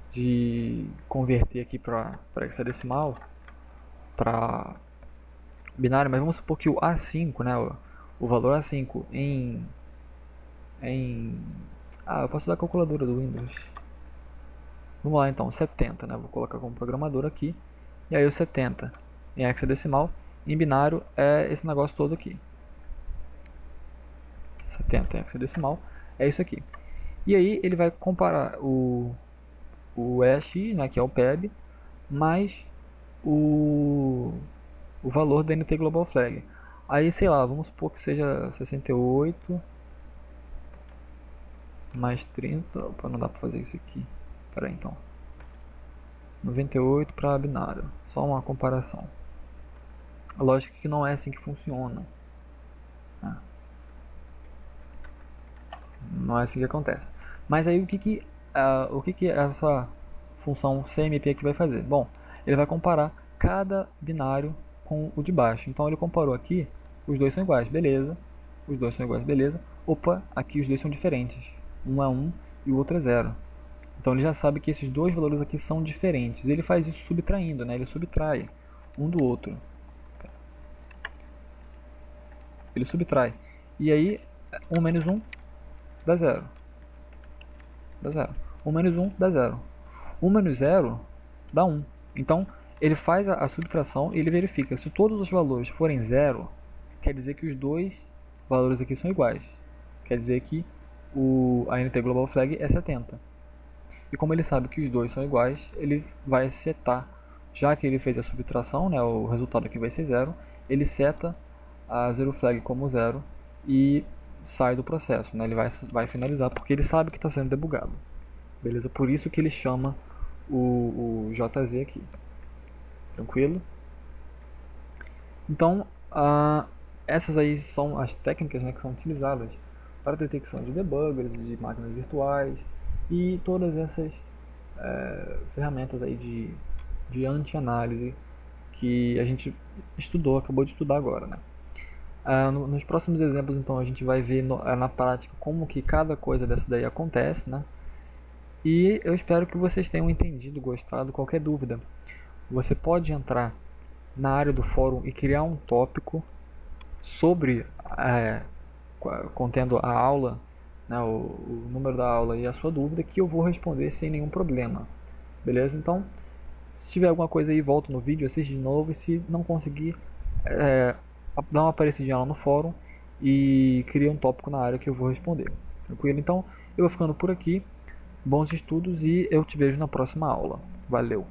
de converter aqui para hexadecimal para binário, mas vamos supor que o A5, né, o valor A5 eu posso usar a calculadora do Windows. Vamos lá então, 70, né, vou colocar como programador aqui, e aí o 70 em hexadecimal, em binário é esse negócio todo aqui. 70 em hexadecimal é isso aqui. E aí ele vai comparar o EX, né, que é o PEB, mais o valor da NT Global Flag. Aí, sei lá, vamos supor que seja 68 mais 30. Opa, não dá pra fazer isso aqui. Espera aí, então. 98 para binário. Só uma comparação. A lógica é que não é assim que funciona. Não é assim que acontece. Mas aí o que essa função CMP aqui vai fazer? Bom, ele vai comparar cada binário com o de baixo. Então ele comparou aqui, os dois são iguais, beleza. Os dois são iguais, beleza. Opa, aqui os dois são diferentes. Um é 1 e o outro é 0. Então ele já sabe que esses dois valores aqui são diferentes. Ele faz isso subtraindo, né? Ele subtrai um do outro. Ele subtrai. E aí, 1 menos 1 dá 0. Dá 0. 1 menos 1 dá 0. 1 menos 0 dá 1. Então, ele faz a subtração e ele verifica. Se todos os valores forem 0, quer dizer que os dois valores aqui são iguais. Quer dizer que a NT Global Flag é 70. E como ele sabe que os dois são iguais, ele vai setar, já que ele fez a subtração, né, o resultado aqui vai ser 0, ele seta a zero flag como 0 e sai do processo, né? Ele vai finalizar porque ele sabe que está sendo debugado. Beleza? Por isso que ele chama o JZ aqui. Tranquilo? Então, essas aí são as técnicas, né, que são utilizadas para detecção de debuggers, de máquinas virtuais e todas essas ferramentas aí de anti-análise que a gente acabou de estudar agora, né? Nos próximos exemplos, então, a gente vai ver na prática como que cada coisa dessa daí acontece, né? E eu espero que vocês tenham entendido, gostado. Qualquer dúvida, você pode entrar na área do fórum e criar um tópico sobre, contendo a aula, né, o número da aula e a sua dúvida, que eu vou responder sem nenhum problema. Beleza? Então, se tiver alguma coisa aí, volta no vídeo, assiste de novo. E se não conseguir, dá uma aparecidinha lá no fórum e cria um tópico na área que eu vou responder. Tranquilo? Então, eu vou ficando por aqui. Bons estudos e eu te vejo na próxima aula. Valeu!